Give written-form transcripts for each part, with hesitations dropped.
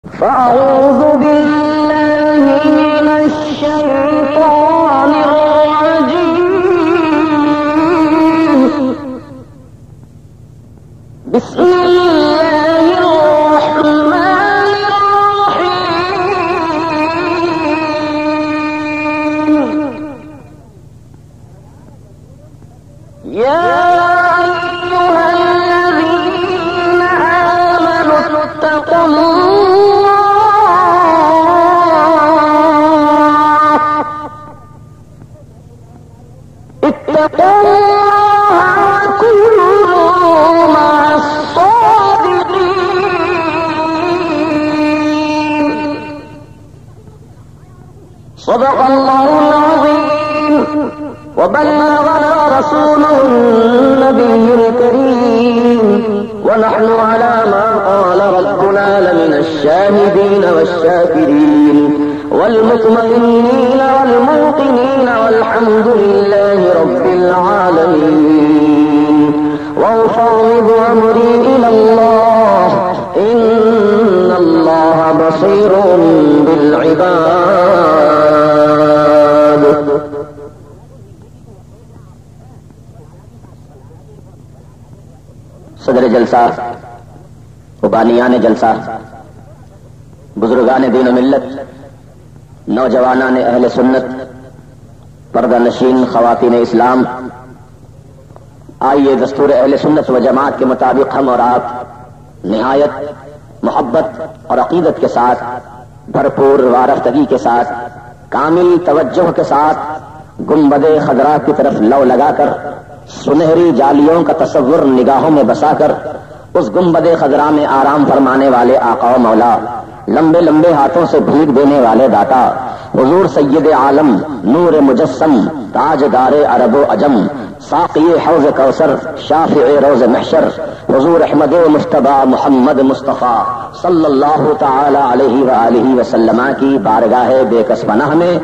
فأعوذ بالله من الشيطان الرجيم. بسم الله الرحمن الرحيم. يا أيها الذين آمنوا اتقوا صدق الله العظيم وبلغنا رسوله النبي الكريم ونحن على ما قال ربنا لمن الشاهدين والشاكرين والمطمئنين والموقنين والحمد لله رب العالمين. وأفوض أمري إلى الله إن الله بصير بالعباد. صدر جلسہ، بانیان جلسہ، بزرگان دین و ملت، نوجوانان اہل سنت، پردہ نشین خواتین اسلام، آئیے دستور اہل سنت و جماعت کے مطابق ہم اور آپ نہایت محبت اور عقیدت کے ساتھ، بھرپور وارفتگی کے ساتھ، کامل توجہ کے ساتھ گنبد خضرا کی طرف لو لگا کر سنہری جالیوں کا تصور نگاہوں میں بسا کر اس گنبد خضرا میں آرام فرمانے والے آقا و مولا، لمبے لمبے ہاتھوں سے بھیک دینے والے داتا حضور سید عالم، نور مجسم، تاجدار عرب و عجم، ساقی حوض کوثر، شافع روز محشر، حضور احمد مجتبی محمد مصطفیٰ صلی اللہ تعالی علیہ وآلہ وسلم کی بارگاہ بے کس پناہ میں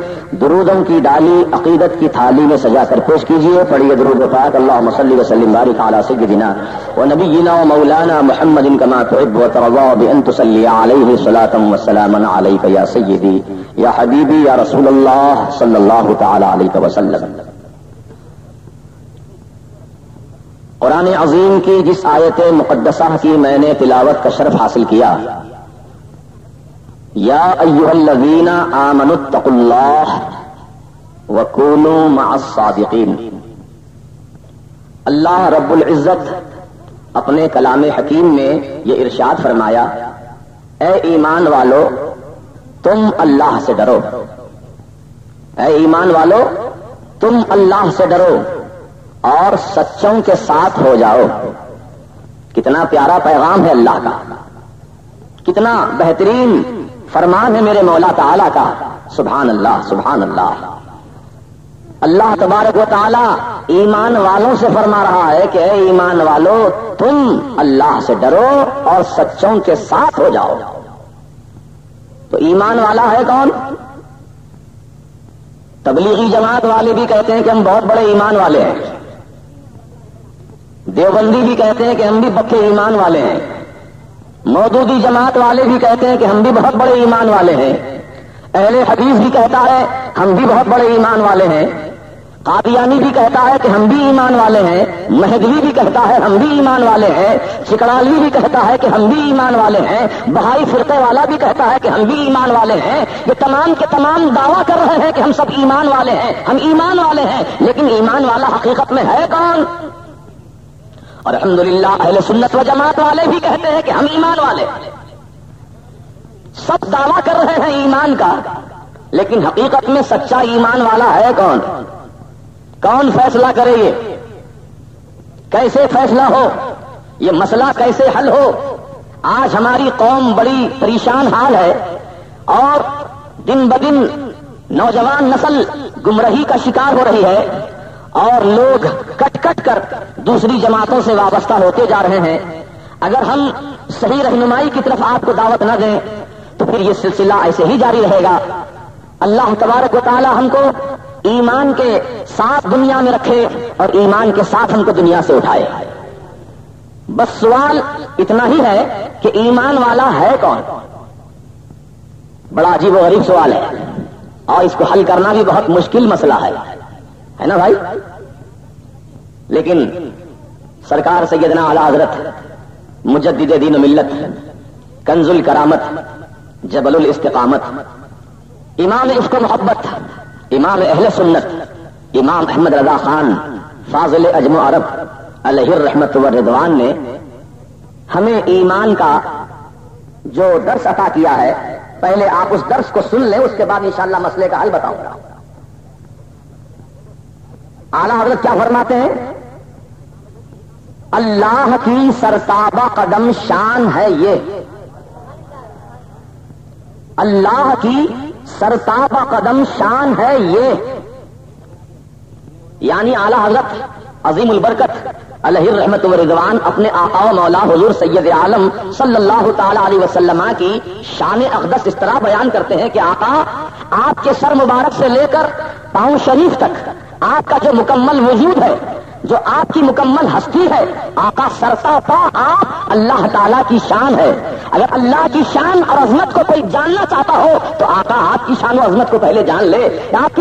درودوں کی ڈالی عقیدت کی تھالی میں سجا کر پیش کیجیے. پڑھیے درود پاک. اللہم صلی وسلم بارک علی سیدنا و نبینا و مولانا محمد کما تحب و ترضى بان تصلی علیہ صلاۃ و سلاما علیک یا سیدی یا حبیبی یا رسول اللہ صلی اللہ تعالی علیہ وسلم. قرآن عظیم کی جس آیت مقدسہ کی میں نے تلاوت کا شرف حاصل کیا، یا ایھا الذین آمنوا اتقوا اللہ وکونوا مع الصادقین. اللہ رب العزت اپنے کلام حکیم میں یہ ارشاد فرمایا، اے ایمان والو تم اللہ سے ڈرو. اے ایمان والو تم اللہ سے ڈرو اور سچوں کے ساتھ ہو جاؤ. کتنا پیارا پیغام ہے اللہ کا، کتنا بہترین فرمان ہے میرے مولا تعالی کا. سبحان اللہ سبحان اللہ. اللہ تبارک و تعالی ایمان والوں سے فرما رہا ہے کہ اے ایمان والو تم اللہ سے ڈرو اور سچوں کے ساتھ ہو جاؤ. تو ایمان والا ہے کون؟ تبلیغی جماعت والے بھی کہتے ہیں کہ ہم بہت بڑے ایمان والے ہیں، دیوبندی بھی کہتے ہیں کہ ہم بھی پکے ایمان والے ہیں، مودودی جماعت والے بھی کہتے ہیں کہ ہم بھی بہت بڑے ایمان والے ہیں، اہل حدیث بھی کہتا ہے ہم بھی بہت بڑے ایمان والے ہیں، قادیانی بھی کہتا ہے کہ ہم بھی ایمان والے ہیں، مہدوی بھی کہتا ہے ہم بھی ایمان والے ہیں، چکڑالوی بھی کہتا ہے کہ ہم بھی ایمان والے ہیں، بہائی فرقے والا بھی کہتا ہے کہ ہم بھی ایمان والے ہیں. یہ تمام کے تمام دعویٰ کر رہے ہیں کہ ہم سب ایمان والے ہیں، ہم ایمان والے ہیں. لیکن ایمان والا حقیقت میں ہے کون؟ اور الحمدللہ اہل سنت و جماعت والے بھی کہتے ہیں کہ ہم ایمان والے. سب دعویٰ کر رہے ہیں ایمان کا، لیکن حقیقت میں سچا ایمان والا ہے کون؟ کون فیصلہ کرے؟ یہ کیسے فیصلہ ہو؟ یہ مسئلہ کیسے حل ہو؟ آج ہماری قوم بڑی پریشان حال ہے اور دن بدن نوجوان نسل گمراہی کا شکار ہو رہی ہے اور لوگ کٹ کٹ کر دوسری جماعتوں سے وابستہ ہوتے جا رہے ہیں. اگر ہم صحیح رہنمائی کی طرف آپ کو دعوت نہ دیں تو پھر یہ سلسلہ ایسے ہی جاری رہے گا. اللہ تبارک و تعالی ہم کو ایمان کے ساتھ دنیا میں رکھے اور ایمان کے ساتھ ہم کو دنیا سے اٹھائے. بس سوال اتنا ہی ہے کہ ایمان والا ہے کون؟ بڑا عجیب و غریب سوال ہے اور اس کو حل کرنا بھی بہت مشکل مسئلہ ہے نا بھائی. لیکن سرکار سیدنا اعلی حضرت مجدد دین و ملت، کنز الکرامت، جبل الاستقامت، امام عشق و محبت، امام اہل سنت، امام احمد رضا خان فاضل عجم و عرب علیہ الرحمت والرضوان نے ہمیں ایمان کا جو درس عطا کیا ہے، پہلے آپ اس درس کو سن لیں، اس کے بعد انشاءاللہ مسئلے کا حل بتاؤں گا. اعلیٰ حضرت کیا فرماتے ہیں؟ اللہ کی سرتابہ قدم شان ہے یہ، اللہ کی سرتابہ قدم شان ہے یہ. یعنی اعلیٰ حضرت عظیم البرکت علیہ الرحمت والرضوان اپنے آقا و مولا حضور سید عالم صلی اللہ تعالی علیہ وسلم کی شان اقدس اس طرح بیان کرتے ہیں کہ آقا آپ کے سر مبارک سے لے کر پاؤں شریف تک آپ کا جو مکمل وجود ہے، جو آپ کی مکمل ہستی ہے، آقا سرتا پا آپ اللہ تعالیٰ کی شان ہے. اگر اللہ کی شان اور عظمت کو کوئی جاننا چاہتا ہو تو آقا آپ کی شان و عظمت کو پہلے جان لے. آپ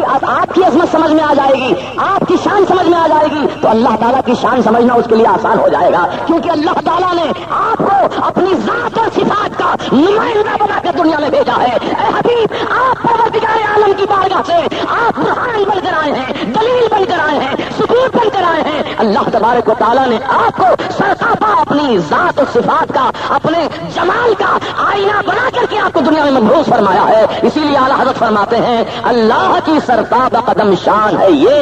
کی عظمت سمجھ میں آ جائے گی، آپ کی شان سمجھ میں آ جائے گی تو اللہ تعالیٰ کی شان سمجھنا اس کے لیے آسان ہو جائے گا. کیونکہ اللہ تعالیٰ نے آپ کو اپنی ذات اور صفات کا نمائندہ بنا کر دنیا میں بھیجا ہے. اے حبیب، آپ پروردگار عالم کی بارگاہ سے آپ برہان بن کر آئے ہیں، دلیل بن کر آئے ہیں، ثبوت بن کر آئے ہیں. اللہ تبارک و تعالیٰ نے آپ کو سرتاپا اپنی ذات و صفات کا، اپنے جمال کا آئینہ بنا کر کے آپ کو دنیا میں مبعوث فرمایا ہے. اسی لیے اعلیٰ حضرت فرماتے ہیں اللہ کی سرتابہ قدم شان ہے یہ،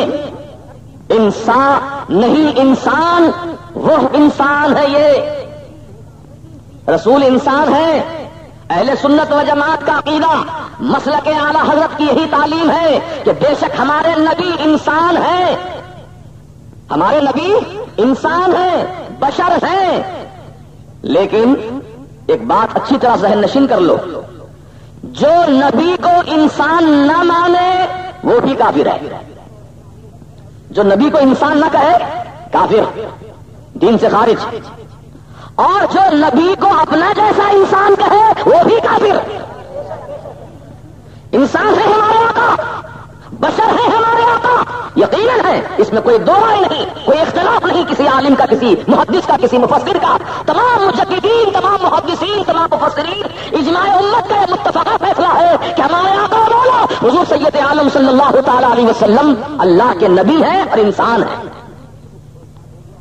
انسان نہیں انسان، وہ انسان ہے یہ، رسول انسان ہے. اہل سنت و جماعت کا عقیدہ مسلک اعلیٰ حضرت کی یہی تعلیم ہے کہ بے شک ہمارے نبی انسان ہیں، ہمارے نبی انسان ہیں، بشر ہیں. لیکن ایک بات اچھی طرح ذہن نشین کر لو، جو نبی کو انسان نہ مانے وہ بھی کافر ہے. جو نبی کو انسان نہ کہے کافر، دین سے خارج. اور جو نبی کو اپنا جیسا انسان کہے وہ بھی کافر. انسان ہے ہمارے آقا، بشر ہے ہمارے آقا، یقیناً ہے، اس میں کوئی دو رائے نہیں، کوئی اختلاف نہیں کسی عالم کا، کسی محدث کا، کسی مفسر کا. تمام مجددین، تمام محدثین، تمام مفسرین اجماع امت کا متفقہ فیصلہ ہے کہ ہمارے آقا و مولا حضور سید عالم صلی اللہ تعالی علیہ وسلم اللہ کے نبی ہیں اور انسان ہیں.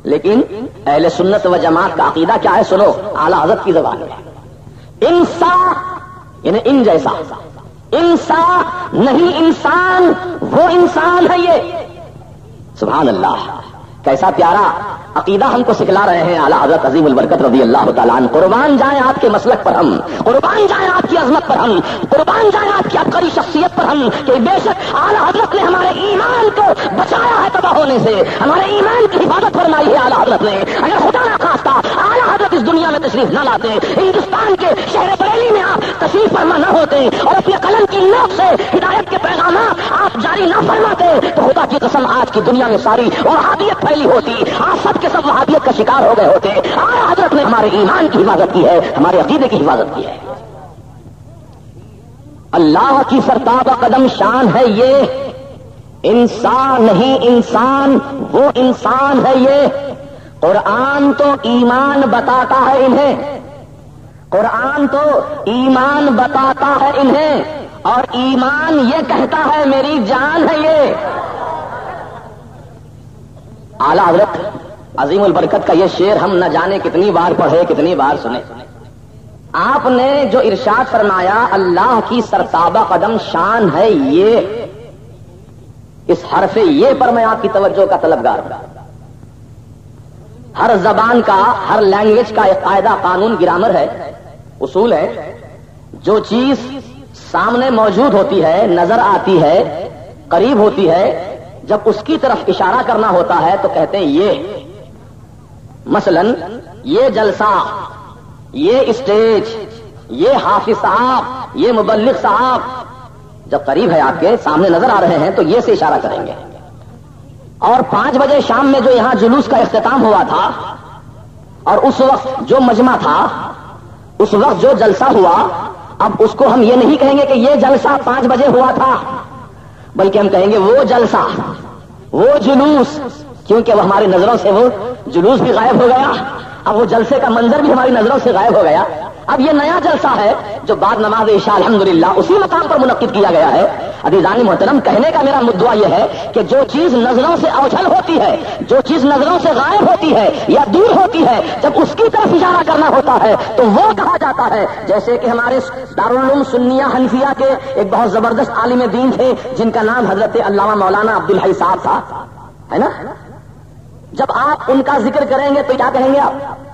لیکن اہل سنت و جماعت کا عقیدہ کیا ہے؟ سنو، اعلیٰ حضرت کی زبان ہے، انسان یعنی ان جیسا، انسان نہیں انسان، وہ انسان ہے یہ. سبحان اللہ، کیسا پیارا عقیدہ ہم کو سکھلا رہے ہیں اعلیٰ حضرت عظیم البرکت رضی اللہ تعالیٰ عنہ. قربان جائیں آپ کے مسلک پر ہم، قربان جائیں آپ کی عظمت پر ہم، قربان جائیں آپ کی عبقری شخصیت پر ہم کہ بے شک اعلیٰ حضرت نے ہمارے ایمان کو بچایا ہے تباہ ہونے سے، ہمارے ایمان کی حفاظت فرمائی ہے اعلیٰ حضرت نے. اگر خدا نہ خواستہ اعلیٰ حضرت اس دنیا میں تشریف نہ لاتے، ہندوستان کے شہر بریلی میں آپ تشریف فرما نہ ہوتے اور اپنے قلم کی نوک سے ہدایت کے پیغامات آپ جاری نہ فرماتے تو خدا کی قسم آج کی دنیا میں ساری وہابیت پھیلی ہوتی، آپ سب کے سب وہابیت کا شکار ہو گئے ہوتے. اعلیٰ حضرت نے ہمارے ایمان کی حفاظت کی ہے، ہمارے عقیدے کی حفاظت کی ہے. اللہ کی سرتابہ قدم شان ہے یہ، انسان نہیں انسان، وہ انسان ہے یہ. قرآن تو ایمان بتاتا ہے انہیں، قرآن تو ایمان بتاتا ہے انہیں، اور ایمان یہ کہتا ہے میری جان ہے یہ. اعلیٰ حضرت عظیم البرکت کا یہ شعر ہم نہ جانے کتنی بار پڑھے، کتنی بار سنے. آپ نے جو ارشاد فرمایا اللہ کی سرتابہ قدم شان ہے یہ، اس حرف یہ پر میں آپ کی توجہ کا طلبگار ہوں. ہر زبان کا، ہر لینگویج کا ایک قاعدہ، قانون، گرامر ہے، اصول ہے. جو چیز سامنے موجود ہوتی ہے، نظر آتی ہے، قریب ہوتی ہے، جب اس کی طرف اشارہ کرنا ہوتا ہے تو کہتے ہیں یہ. مثلا یہ جلسہ، یہ اسٹیج، یہ حافظ صاحب، یہ مبلغ صاحب، جب قریب ہے آپ کے سامنے نظر آ رہے ہیں تو یہ سے اشارہ کریں گے. اور 5 بجے شام میں جو یہاں جلوس کا اختتام ہوا تھا اور اس وقت جو مجمع تھا، اس وقت جو جلسہ ہوا، اب اس کو ہم یہ نہیں کہیں گے کہ یہ جلسہ 5 بجے ہوا تھا، بلکہ ہم کہیں گے وہ جلسہ، وہ جلوس، کیونکہ وہ ہماری نظروں سے وہ جلوس بھی غائب ہو گیا، اب وہ جلسے کا منظر بھی ہماری نظروں سے غائب ہو گیا. اب یہ نیا جلسہ ہے جو بعد نماز عشاء الحمدللہ اسی مقام پر منعقد کیا گیا ہے. عزیزان محترم، کہنے کا میرا مدعا یہ ہے کہ جو چیز نظروں سے اوجھل ہوتی ہے، جو چیز نظروں سے غائب ہوتی ہے یا دور ہوتی ہے، جب اس کی طرف اشارہ کرنا ہوتا ہے تو وہ کہا جاتا ہے. جیسے کہ ہمارے دارالعلوم سنیہ حنفیہ کے ایک بہت زبردست عالم دین تھے جن کا نام حضرت علامہ مولانا عبدالحی صاحب تھا، ہے نا. جب آپ ان کا ذکر کریں گے تو کیا کہیں گے آپ؟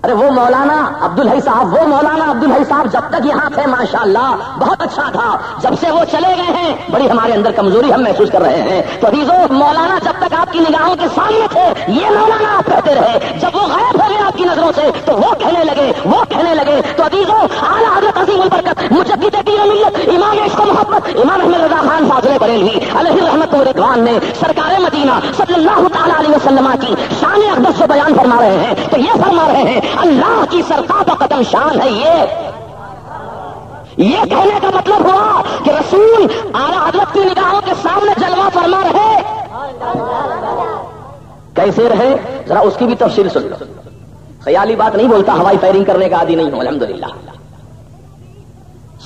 ارے وہ مولانا عبدالحی صاحب، وہ مولانا عبدالحی صاحب جب تک یہاں تھے ماشاءاللہ بہت اچھا تھا، جب سے وہ چلے گئے ہیں بڑی ہمارے اندر کمزوری ہم محسوس کر رہے ہیں. تو عزیزو، مولانا جب تک آپ کی نگاہوں کے سامنے تھے یہ مولانا آپ کہتے رہے، جب وہ غائب ہو گئے آپ کی نظروں سے تو وہ کہنے لگے. تو عزیزو، اعلیٰ حضرت عظیم البرکت مجدد دین و ملت امام عشق و محبت امام احمد رضا خان فاضل بریلوی علیہ رحمت و رضوان نے سرکار مدینہ صلی اللہ تعالی علیہ وسلم کی شان اقدس کو بیان فرما رہے ہیں تو یہ فرما رہے ہیں اللہ کی سرتاپ قدم شان ہے. یہ کہنے کا مطلب ہوا کہ رسول اعلیٰ حضرت کی نگاہوں کے سامنے جلوہ فرما رہے. کیسے رہے ذرا اس کی بھی تفصیل سن لو. خیالی بات نہیں بولتا، ہوائی فائرنگ کرنے کا عادی نہیں ہوں الحمدللہ.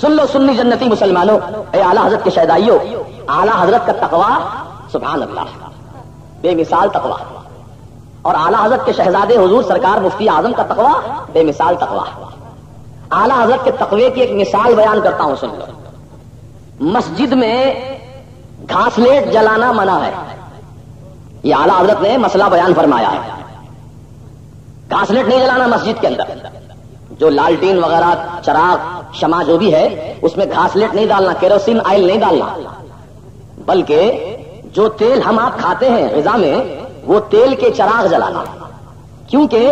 سن لو سنی جنتی مسلمانوں، اے اعلیٰ حضرت کے شہدائیوں، اعلیٰ حضرت کا تقویٰ سبحان اللہ بے مثال تقویٰ، اور اعلیٰ حضرت کے شہزادے حضور سرکار مفتی اعظم کا تقویٰ بے مثال تقویٰ. اعلیٰ حضرت کے تقوی کی ایک مثال بیان کرتا ہوں، سن لو. مسجد میں گھاسلیٹ جلانا منع ہے، یہ اعلیٰ حضرت نے مسئلہ بیان فرمایا ہے. گھاسلیٹ نہیں جلانا مسجد کے اندر، جو لالٹین وغیرہ چراغ شمع جو بھی ہے اس میں گھاسلیٹ نہیں ڈالنا، کیروسین آئل نہیں ڈالنا، بلکہ جو تیل ہم آپ کھاتے ہیں غذا میں وہ تیل کے چراغ جلانا، کیونکہ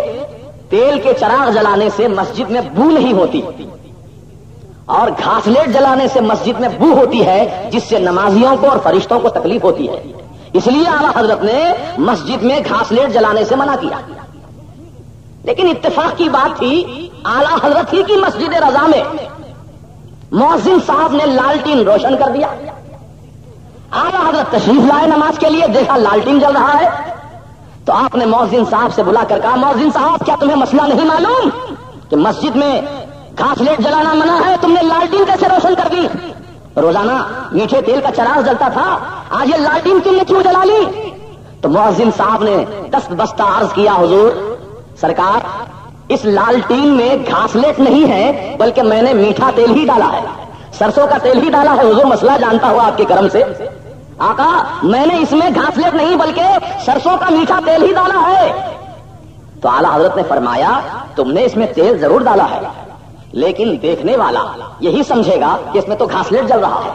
تیل کے چراغ جلانے سے مسجد میں بو نہیں ہوتی اور گھاسلیٹ جلانے سے مسجد میں بو ہوتی ہے جس سے نمازیوں کو اور فرشتوں کو تکلیف ہوتی ہے. اس لیے اعلیٰ حضرت نے مسجد میں گھاسلیٹ جلانے سے منع کیا. لیکن اتفاق کی بات تھی اعلیٰ حضرت ہی کی مسجد رضا میں مؤذن صاحب نے لالٹین روشن کر دیا. اعلیٰ حضرت تشریف لائے نماز کے لیے، دیکھا لالٹین جل رہا ہے تو آپ نے مؤذن صاحب سے بلا کر کہا، مؤذن صاحب کیا تمہیں مسئلہ نہیں معلوم کہ مسجد میں گھاسلیٹ جلانا منع ہے، تم نے لالٹین کیسے روشن کر دی؟ روزانہ میٹھے تیل کا چراغ جلتا تھا، آج یہ لالٹین تم نے کیوں جلا لی؟ تو مؤذن صاحب نے دست بستہ عرض کیا، حضور سرکار اس لالٹین میں گھاسلیٹ نہیں ہے بلکہ میں نے میٹھا تیل ہی ڈالا ہے، سرسوں کا تیل ہی ڈالا ہے. حضور مسئلہ جانتا ہوا آپ کے کرم سے. آقا میں نے اس میں گھاسلیٹ نہیں بلکہ سرسوں کا میٹھا تیل ہی ڈالا ہے. تو اعلیٰ حضرت نے فرمایا تم نے اس میں تیل ضرور ڈالا ہے لیکن دیکھنے والا یہی سمجھے گا کہ اس میں تو گھاسلیٹ جل رہا ہے،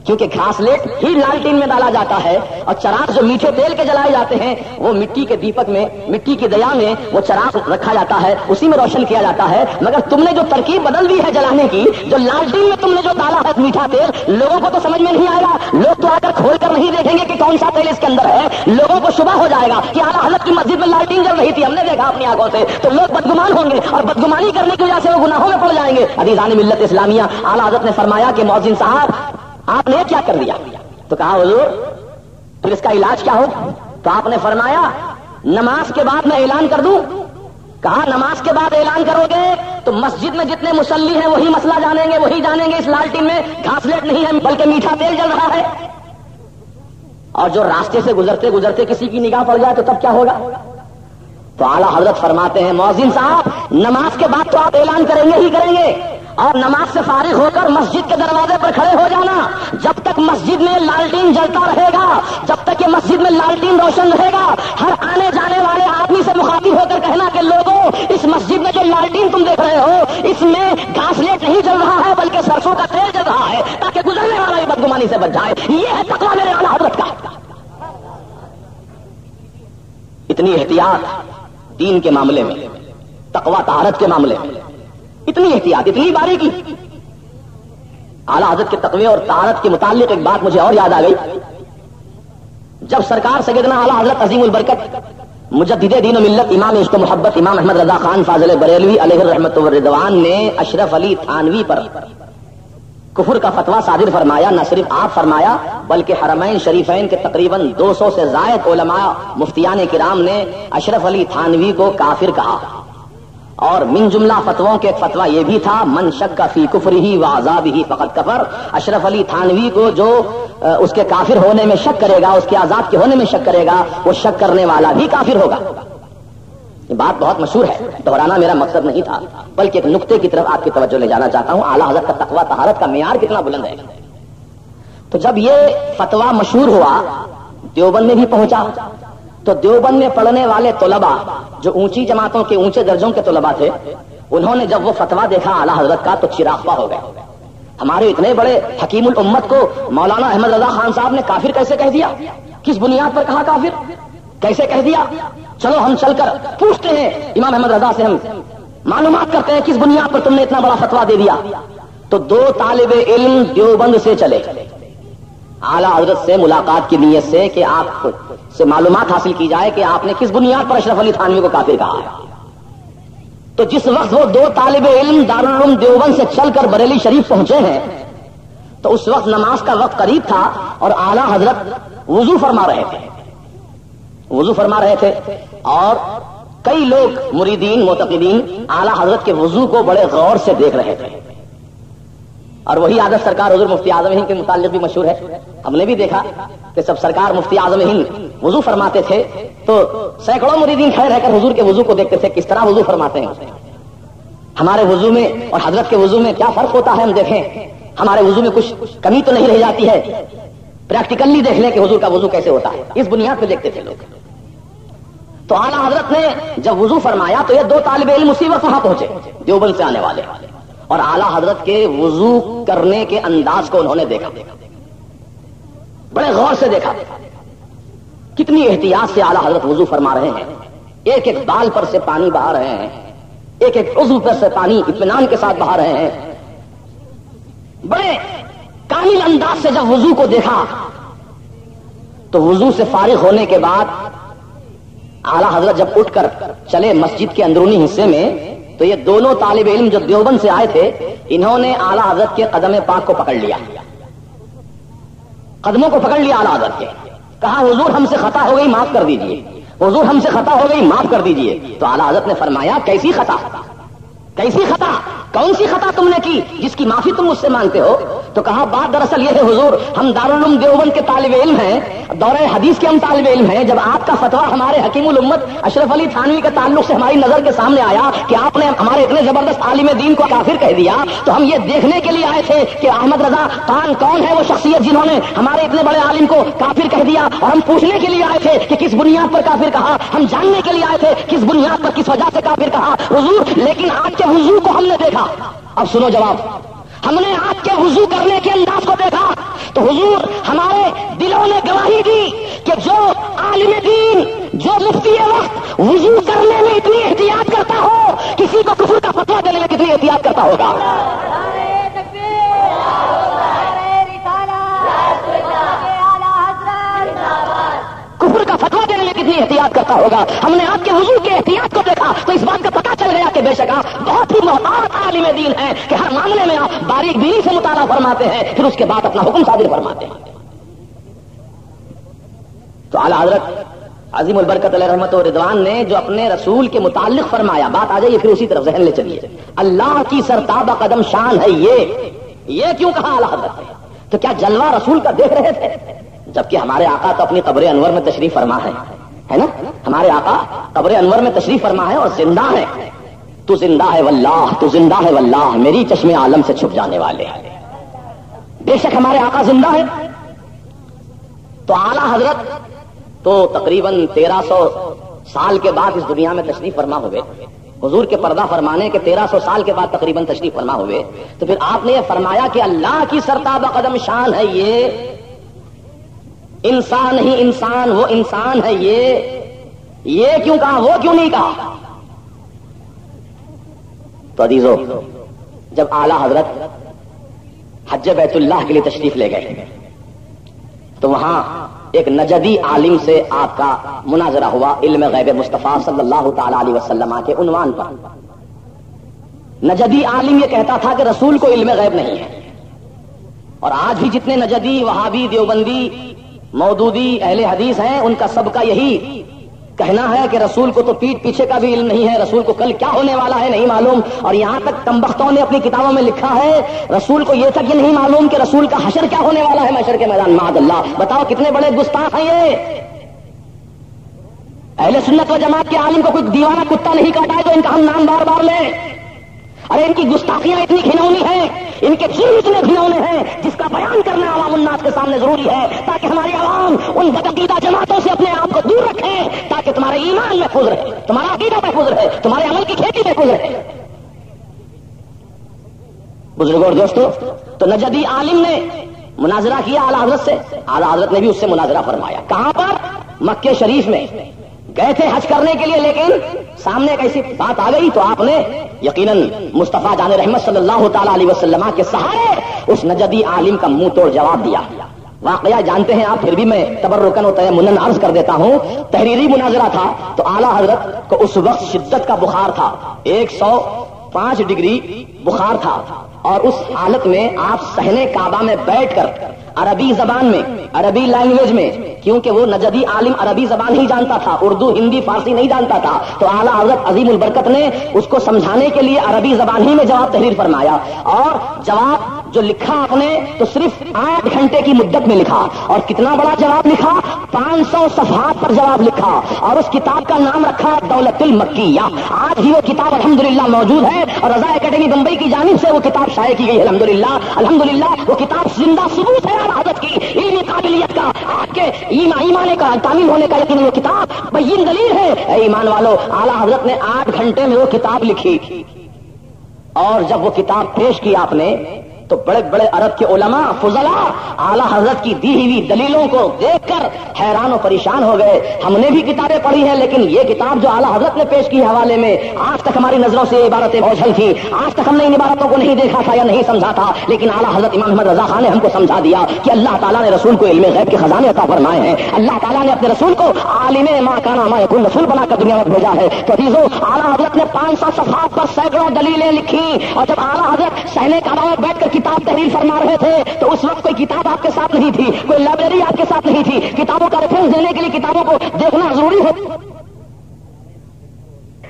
کیونکہ گھاسلیٹ ہی لالٹین میں ڈالا جاتا ہے اور چراغ جو میٹھے تیل کے جلائے جاتے ہیں وہ مٹی کے دیپک میں، مٹی کی دیا میں وہ چراغ رکھا جاتا ہے، اسی میں روشن کیا جاتا ہے. مگر تم نے جو ترکیب بدل دی ہے جلانے کی، جو لالٹین میں تم نے جو ڈالا ہے میٹھا تیل، لوگوں کو تو سمجھ میں نہیں آئے گا، لوگ تو آ کر کھول کر نہیں دیکھیں گے کہ کون سا تیل اس کے اندر ہے. لوگوں کو شبہ ہو جائے گا کہ اعلیٰ حضرت کی مسجد میں لالٹین جل رہی تھی، ہم نے دیکھا اپنی آنکھوں سے، تو لوگ بدگمان ہوں گے اور بدگمانی کرنے کی وجہ سے وہ گناہوں میں پڑ جائیں گے. عزیزان ملت اسلامیہ، اعلیٰ حضرت نے فرمایا کہ مؤذن صاحب آپ نے کیا کر دیا؟ تو کہا حضور پھر اس کا علاج کیا ہو؟ تو آپ نے فرمایا نماز کے بعد میں اعلان کر دوں. کہا نماز کے بعد اعلان کرو گے تو مسجد میں جتنے مصلی ہیں وہی مسئلہ جانیں گے، وہی جانیں گے اس لالٹین میں گھاسلیٹ نہیں ہے بلکہ میٹھا تیل جل رہا ہے. اور جو راستے سے گزرتے گزرتے کسی کی نگاہ پڑ جائے تو تب کیا ہوگا؟ تو اعلیٰ حضرت فرماتے ہیں مؤذن صاحب نماز کے بعد تو آپ اعلان کریں گے ہی کریں گے، اور نماز سے فارغ ہو کر مسجد کے دروازے پر کھڑے ہو جانا. جب تک مسجد میں لالٹین جلتا رہے گا، جب تک یہ مسجد میں لالٹین روشن رہے گا، ہر آنے جانے والے آدمی سے مخاطب ہو کر کہنا کہ لوگوں اس مسجد میں جو لالٹین تم دیکھ رہے ہو اس میں گھاسلیٹ نہیں جل رہا ہے بلکہ سرسوں کا تیل جل رہا ہے، تاکہ گزرنے والا بھی بدگمانی سے بچ جائے. یہ ہے تقویٰ میرے اعلیٰ حضرت کا. اتنی احتیاط دین کے معاملے میں، تقویٰ طہارت کے معاملے میں، اتنی احتیاط، اتنی باریکی. اعلیٰ حضرت کے تقوی اور طہارت کے متعلق ایک بات مجھے اور یاد آ گئی. جب سرکار سیدنا اعلیٰ حضرت عظیم البرکت مجدد دین و ملت امام عشق و محبت امام احمد رضا خان فاضل بریلوی علیہ الرحمت والرضوان نے اشرف علی تھانوی پر کفر کا فتویٰ صادر فرمایا، نہ صرف آپ فرمایا بلکہ حرمین شریفین کے تقریباً 200 سے زائد علماء مفتیان کرام نے اشرف علی تھانوی کو کافر کہا. اور من جملہ فتووں کے ایک فتویٰ یہ بھی تھا، من شک فی کفرہ و عذابہ فقد کفر. اشرف علی تھانوی کو جو اس کے کافر ہونے میں شک کرے گا، اس کے عذاب کے ہونے میں شک کرے گا، وہ شک کرنے والا بھی کافر ہوگا. یہ بات بہت مشہور ہے، دہرانا میرا مقصد نہیں تھا، بلکہ ایک نقطے کی طرف آپ کی توجہ لے جانا چاہتا ہوں. اعلیٰ حضرت کا تقویٰ طہارت کا معیار کتنا بلند ہے. تو جب یہ فتویٰ مشہور ہوا، دیوبند میں بھی پہنچا، تو دیوبند میں پڑھنے والے طلباء جو اونچی جماعتوں کے اونچے درجوں کے طلباء تھے، انہوں نے جب وہ فتویٰ دیکھا اعلیٰ حضرت کا تو چراغپا ہو گئے. ہمارے اتنے بڑے حکیم الامت کو مولانا احمد رضا خان صاحب نے کافر کیسے کہہ دیا؟ کس بنیاد پر کہا کافر؟ کیسے کہہ دیا؟ چلو ہم چل کر پوچھتے ہیں امام احمد رضا سے، ہم معلومات کرتے ہیں کس بنیاد پر تم نے اتنا بڑا فتویٰ دے دیا. تو 2 طالب علم دیوبند سے چلے اعلیٰ حضرت سے ملاقات کی نیت سے کہ آپ سے معلومات حاصل کی جائے کہ آپ نے کس بنیاد پر اشرف علی تھانوی کو کافر کہا ہے. تو جس وقت وہ 2 طالب علم دارالعلوم دیوبند سے چل کر بریلی شریف پہنچے ہیں، تو اس وقت نماز کا وقت قریب تھا اور اعلیٰ حضرت وضو فرما رہے تھے اور کئی لوگ مریدین معتقدین اعلیٰ حضرت کے وضو کو بڑے غور سے دیکھ رہے تھے. اور وہی عادت سرکار حضور مفتی اعظم ہند کے متعلق بھی مشہور ہے. ہم نے بھی دیکھا کہ سب سرکار مفتی اعظم ہند وضو فرماتے تھے تو سینکڑوں مریدین کھڑے رہ کر حضور کے وضو کو دیکھتے تھے، کس طرح وضو فرماتے ہیں. ہمارے وضو میں اور حضرت کے وضو میں کیا فرق ہوتا ہے، ہم دیکھیں ہمارے وضو میں کچھ کمی تو نہیں رہ جاتی ہے. پریکٹیکلی دیکھ لیں کہ حضور کا وضو کیسے ہوتا ہے، اس بنیاد پہ دیکھتے تھے لوگ. تو اعلیٰ حضرت نے جب وضو فرمایا تو یہ 2 طالب علم اسی وقت وہاں پہنچے دیوبند سے آنے والے، اور اعلیٰ حضرت کے وضو کرنے کے انداز کو انہوں نے دیکھا، بڑے غور سے دیکھا. کتنی احتیاط سے اعلیٰ حضرت وضو فرما رہے ہیں، ایک ایک بال پر سے پانی بہا رہے ہیں، ایک ایک عضو پر سے پانی اطمینان کے ساتھ بہا رہے ہیں. بڑے کامل انداز سے جب وضو کو دیکھا تو وضو سے فارغ ہونے کے بعد اعلیٰ حضرت جب اٹھ کر چلے مسجد کے اندرونی حصے میں، تو یہ دونوں طالب علم جو دیوبند سے آئے تھے، انہوں نے اعلیٰ حضرت کے قدم پاک کو پکڑ لیا، قدموں کو پکڑ لیا اعلیٰ حضرت کے. کہا حضور ہم سے خطا ہو گئی، معاف کر دیجئے، حضور ہم سے خطا ہو گئی، معاف کر دیجئے. تو اعلیٰ حضرت نے فرمایا کیسی خطا، کیسی خطا، کون سی خطا تم نے کی جس کی معافی تم مجھ سے مانگتے ہو؟ تو کہا بات دراصل یہ ہے حضور، ہم دارالعلوم دیوبند کے طالب علم ہیں، دورہ حدیث کے ہم طالب علم ہیں. جب آپ کا فتویٰ ہمارے حکیم الامت اشرف علی تھانوی کے تعلق سے ہماری نظر کے سامنے آیا کہ آپ نے ہمارے اتنے زبردست عالم دین کو کافر کہہ دیا، تو ہم یہ دیکھنے کے لیے آئے تھے کہ احمد رضا خان کون ہے وہ شخصیت جنہوں نے ہمارے اتنے بڑے عالم کو کافر کہہ دیا، اور ہم پوچھنے کے لیے آئے تھے کہ کس بنیاد پر کافر کہا، ہم جاننے کے لیے آئے تھے کس بنیاد پر، کس وجہ سے کافر کہا حضور. لیکن آپ کے وضو کو ہم نے دیکھا. اب سنو جواب، ہم نے آپ کے وضو کرنے کے انداز کو دیکھا تو حضور ہمارے دلوں نے گواہی دی کہ جو عالم دین، جو مفتی وقت وضو کرنے میں اتنی احتیاط کرتا ہو، کسی کو کفر کا فتویٰ دینے میں کتنی احتیاط کرتا ہوگا. کفر کا فتویٰ دینے میں کتنی احتیاط کرتا ہوگا. ہم نے آپ کے وضو کے احتیاط کو دیکھا تو اس بات کا پتہ چل گیا کہ بے شک آپ بہت ہی محتاط عالم دین ہیں کہ ہر معاملے میں آپ باریک بینی سے مطالعہ فرماتے ہیں، پھر اس کے بعد اپنا حکم صادر فرماتے ہیں. تو اعلیٰ حضرت عظیم البرکت علیہ رحمت و رضوان نے جو اپنے رسول کے متعلق فرمایا، بات آ جائیے پھر اسی طرف ذہن لے چلیے. اللہ کی سرتابہ قدم شان ہے یہ کیوں کہا اعلیٰ حضرت نے؟ تو کیا جلوہ رسول کا دیکھ رہے تھے؟ جبکہ ہمارے آقا تو اپنی قبر انور میں تشریف فرما ہے نا، ہمارے آقا قبر انور میں تشریف فرما ہے اور زندہ ہے. تو زندہ ہے واللہ، تو زندہ ہے واللہ، میری چشم عالم سے چھپ جانے والے. بے شک ہمارے آقا زندہ ہے. تو اعلیٰ حضرت تو تقریباً 1300 سال کے بعد اس دنیا میں تشریف فرما ہوئے. حضور کے پردہ فرمانے کے 1300 سال کے بعد تقریباً تشریف فرما ہوئے. تو پھر آپ نے یہ فرمایا کہ اللہ کی سرتابہ قدم شان ہے یہ، انسان نہیں انسان، وہ انسان ہے یہ کیوں کہا، وہ کیوں نہیں کہا؟ تو عزیزو، جب اعلیٰ حضرت حج بیت اللہ کے لیے تشریف لے گئے تو وہاں ایک نجدی عالم سے آپ کا مناظرہ ہوا علم غیب مصطفیٰ صلی اللہ تعالی علیہ وسلم کے عنوان پر. نجدی عالم یہ کہتا تھا کہ رسول کو علم غیب نہیں ہے، اور آج بھی جتنے نجدی، وہابی، دیوبندی، مودودی، اہل حدیث ہیں، ان کا سب کا یہی کہنا ہے کہ رسول کو تو پیٹھ پیچھے کا بھی علم نہیں ہے، رسول کو کل کیا ہونے والا ہے نہیں معلوم، اور یہاں تک کمبختوں نے اپنی کتابوں میں لکھا ہے رسول کو یہ تک یہ نہیں معلوم کہ رسول کا حشر کیا ہونے والا ہے محشر کے میدان معاذ اللہ۔ بتاؤ کتنے بڑے گستاخ ہیں یہ۔ اہل سنت و جماعت کے عالم کو کوئی دیوانہ کتا نہیں کاٹا ہے تو ان کا ہم نام بار بار لیں؟ ارے ان کی گستاخیاں اتنی گھنونی ہیں، ان کے جرم اتنے گھنونے ہیں جس کا بیان کرنا عوام الناس کے سامنے ضروری ہے تاکہ ہماری عوام ان بدعقیدہ جماعتوں سے اپنے آپ کو دور رکھیں، تاکہ تمہارا ایمان محفوظ رہے، تمہارا عقیدہ محفوظ رہے، تمہارے عمل کی کھیتی محفوظ رہے۔ بزرگوں اور دوستو، تو نجدی عالم نے مناظرہ کیا اعلیٰ حضرت سے، اعلیٰ حضرت نے بھی اس سے مناظرہ فرمایا۔ کہاں پر؟ مکہ شریف میں گئے تھے حج کرنے کے لیے، لیکن سامنے ایک ایسی بات آ گئی تو آپ نے یقیناً مصطفیٰ جان رحمت صلی اللہ تعالی علیہ وسلم کے سہارے اس نجدی عالم کا منہ توڑ جواب دیا۔ واقعہ جانتے ہیں آپ، پھر بھی میں تبرکن و تیمنن عرض کر دیتا ہوں۔ تحریری مناظرہ تھا تو اعلیٰ حضرت کو اس وقت شدت کا بخار تھا، 105 ڈگری بخار تھا، اور اس حالت میں آپ صحن کعبہ میں بیٹھ کر عربی زبان میں، عربی لینگویج میں، کیونکہ وہ نجدی عالم عربی زبان ہی جانتا تھا، اردو، ہندی، فارسی نہیں جانتا تھا، تو اعلیٰ حضرت عظیم البرکت نے اس کو سمجھانے کے لیے عربی زبان ہی میں جواب تحریر فرمایا، اور جواب جو لکھا آپ نے تو صرف 8 گھنٹے کی مدت میں لکھا، اور کتنا بڑا جواب لکھا، 500 صفحات پر جواب لکھا، اور اس کتاب کا نام رکھا دولت المکیہ۔ آج بھی وہ کتاب الحمدللہ موجود ہے، اور رضا اکیڈمی بمبئی کی جانب سے وہ کتاب شائع کی گئی ہے الحمدللہ۔ وہ کتاب زندہ ثبوت ہے اعلیٰ حضرت کی علمی قابلیت کا، آپ کے ایمان کا تعمیل ہونے کا یقین، وہ کتاب بین دلیل ہے۔ اے ایمان والو، اعلیٰ حضرت نے 8 گھنٹے میں وہ کتاب لکھی، اور جب وہ کتاب پیش کی آپ نے تو بڑے بڑے عرب کے علماء فضلاء اعلیٰ حضرت کی دی ہوئی دلیلوں کو دیکھ کر حیران و پریشان ہو گئے۔ ہم نے بھی کتابیں پڑھی ہیں، لیکن یہ کتاب جو اعلیٰ حضرت نے پیش کی حوالے میں آج تک ہماری نظروں سے عبارتیں اوجھل تھیں، آج تک ہم نے ان عبارتوں کو نہیں دیکھا تھا یا نہیں سمجھا تھا، لیکن اعلیٰ حضرت امام احمد رضا خان نے ہم کو سمجھا دیا کہ اللہ تعالیٰ نے رسول کو علم غیب کے خزانے عطا فرمائے ہیں، اللہ تعالیٰ نے اپنے رسول کو عالم ما کان ما یکون رسول بنا کر دنیا میں بھیجا ہے۔ تو عزیزو، اعلیٰ حضرت نے 500 صفحات پر سینکڑوں دلیلیں لکھی، اور جب اعلیٰ حضرت صحن کعبہ میں بیٹھ کر کتاب تحریر فرما رہے تھے تو اس وقت کوئی کتاب آپ کے ساتھ نہیں تھی، کوئی لائبریری آپ کے ساتھ نہیں تھی، کتابوں کا ریفرنس دینے کے لیے کتابوں کو دیکھنا ضروری ہے۔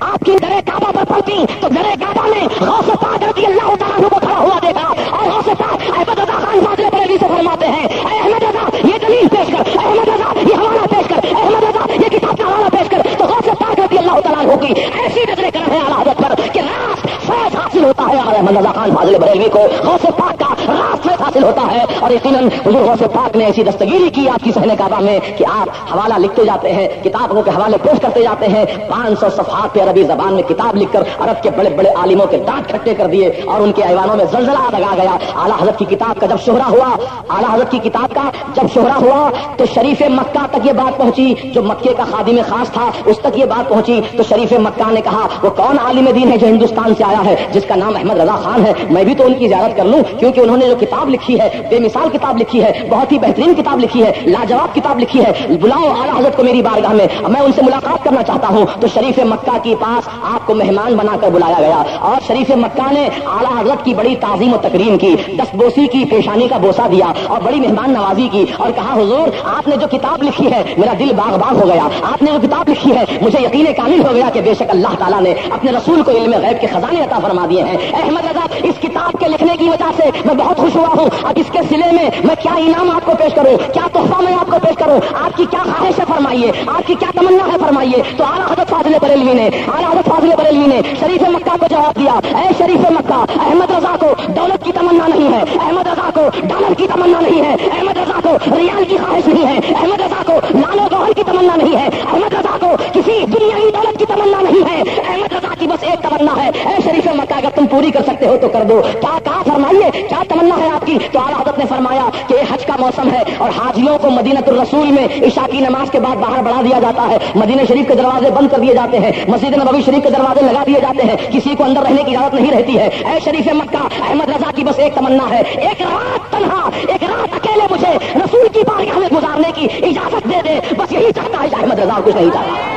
آپ کی درے کعبہ پر پہنچی تو درے کعبہ میں غوث پاک رضی اللہ تعالیٰ عنہ کو کھڑا ہوا دیکھا، اور غوث پاک احمد رضا خان فاضل بریلوی سے فرماتے ہیں، اے احمد رضا یہ دلیل پیش کر، اے احمد رضا یہ حوالہ پیش کر، اے احمد رضا یہ کتاب کا حوالہ پیش کر۔ تو غوث پاک رضی اللہ تعالیٰ عنہ کی ایسی نظر کرم ہے اعلیٰ حضرت پر کہ راست فیض حاصل ہوتا ہے، احمد رضا خان فاضل بریلوی کو غوث پاک کا راست فیض حاصل ہوتا ہے، اور یقیناً حضور غوث پاک نے ایسی دستگیری کی آپ کی صحن کعبہ میں کہ آپ حوالہ لکھتے جاتے ہیں، کتابوں کے حوالے پیش کرتے جاتے ہیں، 500 صفحات پہ عربی زبان میں کتاب لکھ کر عرب کے بڑے بڑے عالموں کے دانت کھٹے کر دیے، اور ان کے ایوانوں میں زلزلہ لگا گیا۔ اعلیٰ حضرت کی کتاب کا جب شہرہ ہوا، اعلیٰ حضرت کی کتاب کا جب شہرہ ہوا تو شریف مکہ تک یہ بات پہنچی، جو مکے کا خادم خاص تھا اس تک یہ بات پہنچی، تو شریف مکہ نے کہا وہ کون عالم دین ہے جو ہندوستان سے آیا ہے جس کا نام احمد رضا خان ہے، میں بھی تو ان کی زیارت کر لوں، کیونکہ انہوں نے جو کتاب لکھی ہے بے مثال کتاب لکھی ہے، بہت ہی بہترین کتاب لکھی ہے، لاجواب کتاب لکھی ہے، بلاؤ اعلیٰ حضرت کو میری بارگاہ میں ان سے ملاقات کرنا چاہتا ہوں۔ تو شریف مکہ کے پاس آپ کو مہمان بنا کر بلایا گیا، اور شریف مکہ نے اعلیٰ حضرت کی بڑی تعظیم و تکریم کی، دستبوسی کی، پیشانی کا بوسہ دیا، اور بڑی مہمان نوازی کی، اور کہا حضور آپ نے جو کتاب لکھی ہے میرا دل باغ باغ ہو گیا، آپ نے جو کتاب لکھی ہے مجھے یقین کامل ہو گیا کہ بے شک اللہ تعالیٰ نے اپنے رسول کو علم غیب کے خزانے عطا فرما دیے ہیں۔ احمد رضا اس کتاب کے لکھنے کی وجہ سے میں بہت خوش ہوا ہوں، اب اس کے سلے میں کیا انعام آپ کو پیش کروں، کیا تحفہ میں آپ کو پیش کروں، آپ کی کیا خواہش ہے فرمائیے، آپ کی کیا تمنا ہے فرمائیے۔ تو اعلیٰ حضرت فاضل بریلوی نے شریف مکہ کو جواب دیا، اے شریف مکہ، احمد رضا کو دولت کی تمنا نہیں ہے، احمد رضا کو ڈالر کی تمنا نہیں ہے، احمد رضا کو ریال کی خواہش نہیں ہے، احمد رضا کو لال و گوہر کی تمنا نہیں ہے، احمد رضا کو کسی دنیاوی دولت کی تمنا نہیں ہے، احمد رضا کی بس ایک تمنا ہے، اے شریف مکہ اگر تم پوری کر سکتے ہو تو کر دو، کیا کہا فرمائیے کیا تمنا ہے آپ کی۔ تو اعلیٰ حضرت نے فرمایا کہ یہ حج کا موسم ہے اور حاجیوں کو مدینۃ الرسول میں عشاء کی نماز کے بعد باہر بڑھا دیا جاتا ہے، مدینہ شریف کے دروازے بند کر دیے جاتے ہیں، مسجد نبوی شریف کے دروازے لگا دیے جاتے ہیں، کسی کو اندر رہنے کی اجازت نہیں رہتی ہے۔ اے شریف مکہ، احمد رضا کی بس ایک تمنا ہے، ایک رات تنہا، ایک رات اکیلے مجھے رسول کی بارگاہ میں گزارنے کی اجازت دے دے، بس یہی چاہتا ہے احمد رضا، کچھ نہیں چاہتا۔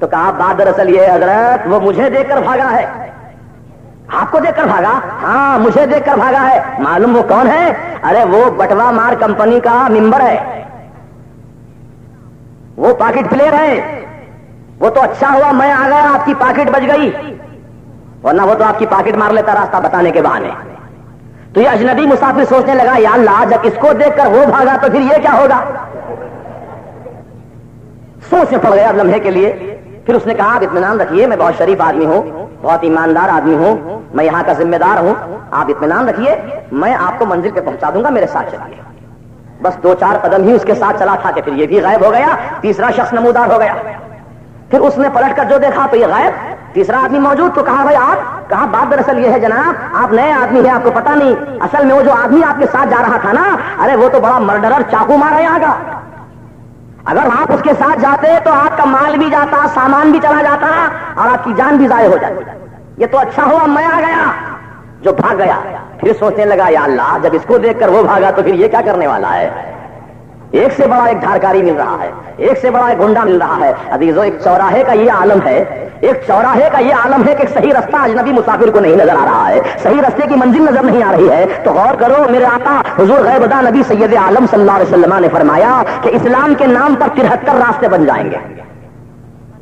تو کہا بات دراصل یہ حضرت وہ مجھے دیکھ کر بھاگا ہے. آپ کو دیکھ کر بھاگا؟ ہاں مجھے دیکھ کر بھاگا ہے. معلوم وہ کون ہے؟ ارے وہ بٹوا مار کمپنی کا ممبر ہے, وہ پاکٹ پلیئر ہے. وہ تو اچھا ہوا میں آ گیا, آپ کی پاکٹ بچ گئی, ورنہ وہ تو آپ کی پاکٹ مار لیتا راستہ بتانے کے بہانے. تو یہ اجنبی مسافر سوچنے لگا یا اللہ جب اس کو دیکھ کر وہ بھاگا تو پھر یہ کیا ہوگا. سوچ میں پڑ گیا لمحے کے لیے. پھر اس نے کہا آپ اطمینان رکھیے, میں بہت شریف آدمی ہوں, بہت ایماندار آدمی ہوں, میں یہاں کا ذمہ دار ہوں, آپ اطمینان رکھیے, میں آپ کو منزل پہ پہنچا دوں گا, میرے ساتھ چلیے. بس 2-4 قدم ہی اس کے ساتھ چلا تھا کہ پھر یہ بھی غائب ہو گیا. تیسرا شخص نمودار ہو گیا. پھر اس نے پلٹ کر جو دیکھا تو یہ غائب. تیسرا آدمی موجود تو کہا بھائی آپ کہاں؟ بات دراصل یہ ہے جناب آپ نئے آدمی ہیں, آپ کو پتا نہیں. اصل میں وہ جو آدمی آپ کے ساتھ جا رہا تھا نا, ارے وہ تو بڑا مرڈرر, چاقو مارا یہاں کا. اگر آپ اس کے ساتھ جاتے تو آپ کا مال بھی جاتا, سامان بھی چلا جاتا اور آپ کی جان بھی ضائع ہو جاتی. یہ تو اچھا ہوا میں آ گیا جو بھاگ گیا. پھر سوچنے لگا یا اللہ جب اس کو دیکھ کر وہ بھاگا تو پھر یہ کیا کرنے والا ہے. ایک سے بڑا ایک دھارکاری مل رہا ہے, ایک سے بڑا ایک گنڈا مل رہا ہے. عزیزو ایک چوراہے کا یہ عالم ہے, ایک چوراہے کا یہ عالم ہے کہ صحیح رستہ اجنبی مسافر کو نہیں نظر آ رہا ہے, صحیح رستے کی منزل نظر نہیں آ رہی ہے. تو غور کرو, میرے آقا حضور غیبدہ نبی سید عالم صلی اللہ علیہ وسلم نے فرمایا کہ اسلام کے نام پر 73 راستے بن جائیں گے.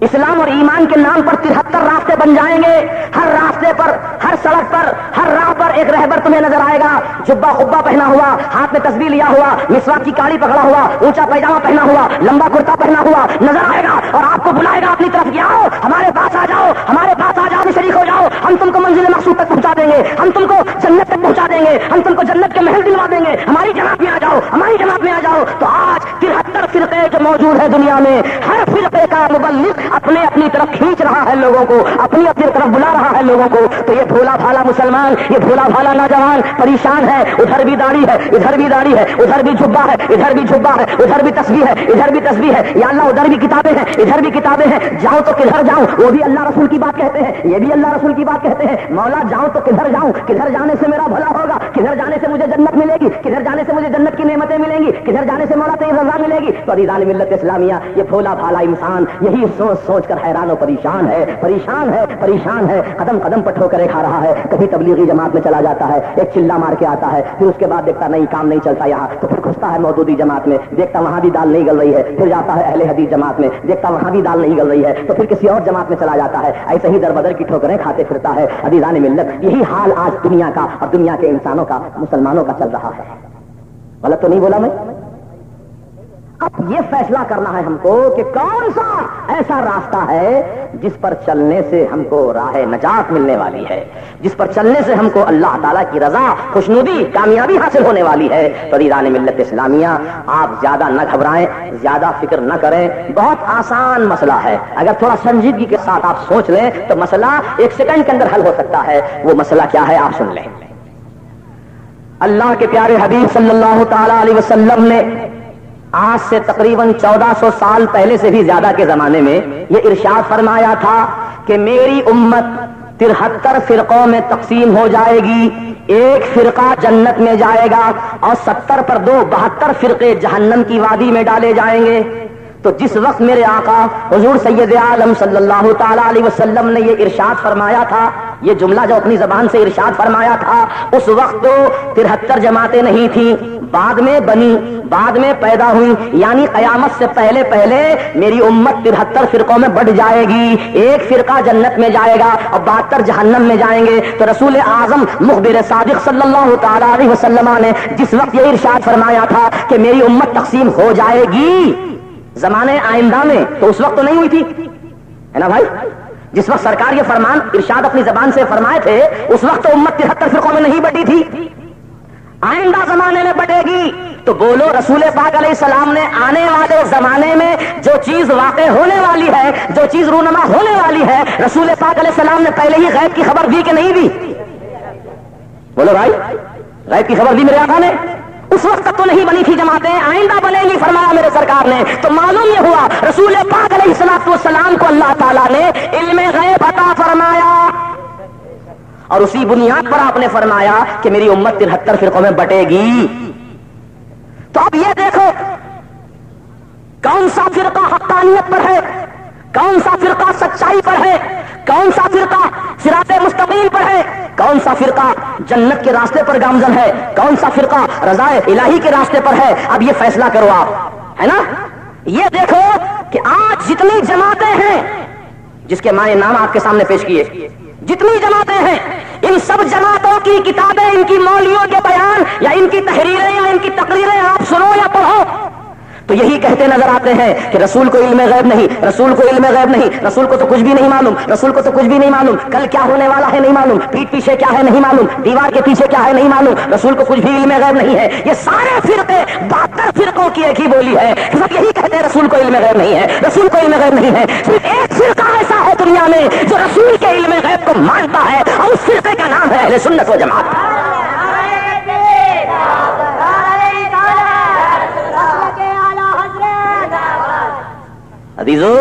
اسلام اور ایمان کے نام پر 73 راستے بن جائیں گے. ہر راستے پر, ہر سڑک پر, ہر راہ پر ایک رہبر تمہیں نظر آئے گا, جبہ خبہ پہنا ہوا, ہاتھ میں تسبیح لیا ہوا, مسواک کی کاڑی پکڑا ہوا, اونچا پیجامہ پہنا ہوا, لمبا کرتا پہنا ہوا نظر آئے گا اور آپ کو بلائے گا اپنی طرف کہ آؤ ہمارے پاس آ جاؤ, ہمارے پاس آ جاؤ, شریک ہو جاؤ, ہم تم کو منزل مقصود تک پہنچا دیں گے, ہم تم کو جنت تک پہنچا دیں گے, ہم تم کو جنت کے محل دلوا دیں گے, ہماری جماعت میں آ جاؤ, ہماری جماعت میں آ جاؤ. تو آج 73 فرقے جو موجود ہیں دنیا میں, ہر فرقے کا مبلغ اپنے اپنی طرف کھینچ رہا ہے لوگوں کو, اپنی اپنی طرف بلا رہا ہے لوگوں کو. تو یہ بھولا بھالا مسلمان, یہ بھولا بھالا نوجوان پریشان ہے. ادھر بھی داڑھی ہے, ادھر بھی داڑھی ہے, ادھر بھی جھبا ہے, ادھر بھی جھبا ہے, ادھر بھی تسبیح ہے, ادھر بھی تسبیح ہے. یا اللہ ادھر بھی کتابیں ہیں, ادھر بھی کتابیں ہیں. جاؤ تو کدھر جاؤں, وہ بھی اللہ رسول کی بات کہتے ہیں, یہ بھی اللہ رسول کی بات کہتے ہیں. مولا جاؤں تو کدھر جاؤں, کدھر جانے سے میرا بھلا ہوگا, کدھر جانے سے مجھے جنت ملے گی, کدھر جانے سے مجھے جنت کی نعمتیں ملیں گی, کدھر جانے سے مولا تیری رضا ملے گی. تو عزیزان ملت اسلامیہ, یہ بھولا بھالا انسان یہی سوچ سوچ کر حیران و پریشان ہے, پریشان ہے, پریشان ہے. قدم قدم پر ٹھوکریں کھا رہا ہے. کبھی تبلیغی جماعت میں چلا جاتا ہے, ایک چلا مار کے آتا ہے, پھر اس کے بعد دیکھتا نہیں کام نہیں چلتا یہاں, تو پھر گھستا ہے مودودی جماعت میں, دیکھتا وہاں بھی دال نہیں گل رہی ہے, پھر جاتا ہے اہل حدیث جماعت میں, دیکھتا وہاں بھی دال نہیں گل رہی ہے, تو پھر کسی اور جماعت میں چلا جاتا ہے. ایسے ہی در بدر کی ٹھوکریں کھاتے پھرتا ہے. عزیزان ملت یہی حال آج دنیا کا اور دنیا کے انسانوں کا, مسلمانوں کا چل رہا ہے. غلط تو نہیں بولا میں؟ اب یہ فیصلہ کرنا ہے ہم کو کہ کون سا ایسا راستہ ہے جس پر چلنے سے ہم کو راہ نجات ملنے والی ہے, جس پر چلنے سے ہم کو اللہ تعالیٰ کی رضا, خوشنودی, کامیابی حاصل ہونے والی ہے. تو عزیزان ملت اسلامیہ آپ زیادہ نہ گھبرائیں, زیادہ فکر نہ کریں. بہت آسان مسئلہ ہے, اگر تھوڑا سنجیدگی کے ساتھ آپ سوچ لیں تو مسئلہ 1 سیکنڈ کے اندر حل ہو سکتا ہے. وہ مسئلہ کیا ہے آپ سن لیں. اللہ کے پیارے حبیب صلی اللہ تعالی علیہ وسلم نے آج سے تقریباً 1400 سال پہلے سے بھی زیادہ کے زمانے میں یہ ارشاد فرمایا تھا کہ میری امت 73 فرقوں میں تقسیم ہو جائے گی, ایک فرقہ جنت میں جائے گا اور 70 پر 2 72 فرقے جہنم کی وادی میں ڈالے جائیں گے. تو جس وقت میرے آقا حضور سید عالم صلی اللہ تعالی علیہ وسلم نے یہ ارشاد فرمایا تھا, یہ جملہ جو اپنی زبان سے ارشاد فرمایا تھا, اس وقت تو 73 جماعتیں نہیں تھیں, بعد میں بنی, بعد میں پیدا ہوئی. یعنی قیامت سے پہلے پہلے میری امت 73 فرقوں میں بڑھ جائے گی, ایک فرقہ جنت میں جائے گا اور 72 جہنم میں جائیں گے. تو رسول اعظم مخبر صادق صلی اللہ تعالی علیہ وسلم نے جس وقت یہ ارشاد فرمایا تھا کہ میری امت تقسیم ہو جائے گی زمانے آئندہ میں, تو اس وقت تو نہیں ہوئی تھی, ہے نا بھائی. جس وقت سرکار یہ فرمان ارشاد اپنی زبان سے فرمائے تھے اس وقت تو امت 73 فرقوں میں نہیں بٹی تھی, آئندہ زمانے میں بٹے گی. تو بولو رسول پاک علیہ السلام نے آنے والے زمانے میں جو چیز واقع ہونے والی ہے, جو چیز رونما ہونے والی ہے, رسول پاک علیہ السلام نے پہلے ہی غیب کی خبر دی کہ نہیں دی؟ بولو بھائی, غیب کی خبر دی میرے آقا نے؟ اس وقت تک تو نہیں بنی تھی جماعتیں, آئندہ بنے گی فرمایا میرے سرکار نے. تو معلوم یہ ہوا رسول پاک علیہ السلام کو اللہ تعالیٰ نے علم غیب عطا فرمایا اور اسی بنیاد پر آپ نے فرمایا کہ میری امت 73 فرقوں میں بٹے گی. تو اب یہ دیکھو کون سا فرقہ حقانیت پر ہے, کون سا فرقہ سچائی پر ہے، کون سا فرقہ صراط مستقیم پر ہے، کون سا فرقہ جنت کے راستے پر گامزن ہے، کون سا فرقہ رضا الہی کے راستے پر ہے. اب یہ فیصلہ کرو آپ، ہے نا. یہ دیکھو کہ آج جتنی جماعتیں ہیں جس کے معنی نام آپ کے سامنے پیش کیے، جتنی جماعتیں ہیں، ان سب جماعتوں کی کتابیں، ان کی مولویوں کے بیان یا ان کی تحریریں یا ان کی تقریریں آپ سنو یا پڑھو تو یہی کہتے نظر آتے ہیں کہ رسول کو علم غیب نہیں، رسول کو علم غیب نہیں، رسول کو تو کچھ بھی نہیں معلوم، رسول کو تو کچھ بھی نہیں معلوم، کل کیا ہونے والا ہے نہیں معلوم، پیٹ پیچھے کیا ہے نہیں معلوم، دیوار کے پیچھے کیا ہے نہیں معلوم، رسول کو کچھ بھی علم غیب نہیں ہے. یہ سارے فرقے 72 فرقوں کی ایک ہی بولی ہے، سب یہی کہتے ہیں رسول کو علم غیب نہیں ہے، رسول کو علم غیب نہیں ہے. صرف ایک فرقہ ایسا ہے دنیا میں جو رسول کے علم غیب کو مانتا ہے اور اس فرقے کا نام ہے اہل سنت و جماعت. عزیزو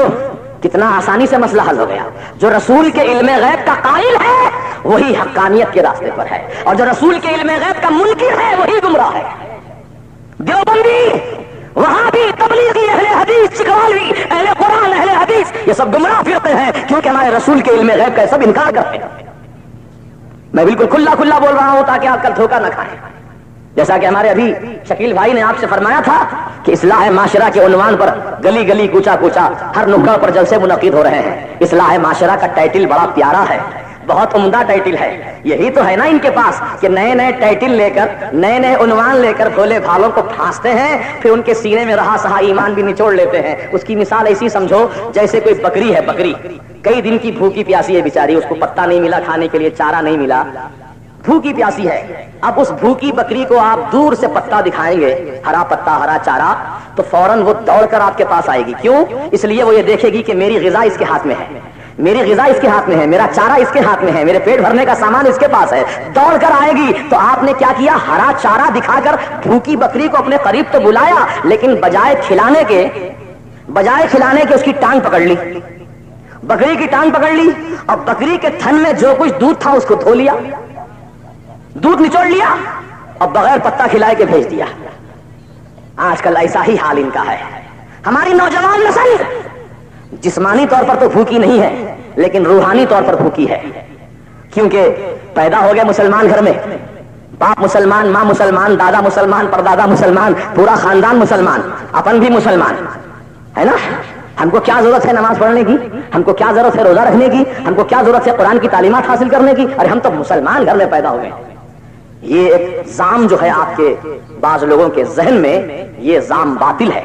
کتنا آسانی سے مسئلہ حل ہو گیا. جو رسول کے علم غیب کا قائل ہے وہی حقانیت کے راستے پر ہے، اور جو رسول کے علم غیب کا منکر ہے وہی گمراہ ہے. دیوبندی، وہابی، تبلیغی، اہل حدیث، چکوالوی، اہل قرآن، اہل حدیث، یہ سب گمراہ فرقے ہیں کیونکہ ہمارے رسول کے علم غیب کا سب انکار کرتے ہیں. میں بالکل کھلا کھلا بول رہا ہوں تاکہ آپ کل دھوکہ نہ کھائیں. جیسا کہ ہمارے ابھی شکیل بھائی نے آپ سے فرمایا تھا کہ اصلاح معاشرہ کے عنوان پر گلی گلی کوچا کوچا ہر نکڑ پر جلسے منعقد ہو رہے ہیں. اصلاح معاشرہ کا ٹائٹل بڑا پیارا ہے، بہت عمدہ ٹائٹل ہے. یہی تو ہے نا ان کے پاس کہ نئے نئے ٹائٹل لے کر، نئے نئے عنوان لے کر بھولے بھالوں کو پھانستے ہیں، پھر ان کے سینے میں رہا سہا ایمان بھی نچوڑ لیتے ہیں. اس کی مثال ایسی سمجھو جیسے کوئی بکری ہے، بکری کئی دن کی بھوکی پیاسی ہے بیچاری، اس کو پتہ نہیں ملا کھانے کے لیے، چارہ نہیں ملا، بھوکی پیاسی ہے. اب اس بھوکی بکری کو آپ دور سے پتہ دکھائیں گے، ہرا پتہ، ہرا چارہ، تو فوراً وہ دوڑ کر آپ کے پاس آئے گی. کیوں؟ اس لیے وہ یہ دیکھے گی کہ میری غذا اس کے ہاتھ میں ہے، میری غذا اس کے ہاتھ میں ہے، میرا چارہ اس کے ہاتھ میں ہے، میرے پیٹ بھرنے کا سامان اس کے پاس ہے، دوڑ کر آئے گی. تو آپ نے کیا کیا؟ ہرا چارہ دکھا کر بھوکی بکری کو اپنے قریب تو بلایا، لیکن بجائے کھلانے کے اس کی ٹانگ پکڑ لی، بکری کی ٹانگ پکڑ لی، اور بکری کے تھن میں جو کچھ دودھ تھا اس کو دھو لیا، دودھ نچوڑ لیا اور بغیر پتہ کھلائے کے بھیج دیا. آج کل ایسا ہی حال ان کا ہے. ہماری نوجوان نسل جسمانی طور پر تو بھوکی نہیں ہے لیکن روحانی طور پر بھوکی ہے، کیونکہ پیدا ہو گئے مسلمان گھر میں، باپ مسلمان، ماں مسلمان، دادا مسلمان، پردادا مسلمان، پورا خاندان مسلمان، اپن بھی مسلمان ہے نا. ہم کو کیا ضرورت ہے نماز پڑھنے کی، ہم کو کیا ضرورت ہے روزہ رکھنے کی، ہم کو کیا ضرورت ہے قرآن کی تعلیمات حاصل کرنے کی، ارے ہم تو مسلمان گھر میں پیدا ہو گئے. یہ ایک زام جو ہے آپ کے بعض لوگوں کے ذہن میں، یہ زام باطل ہے.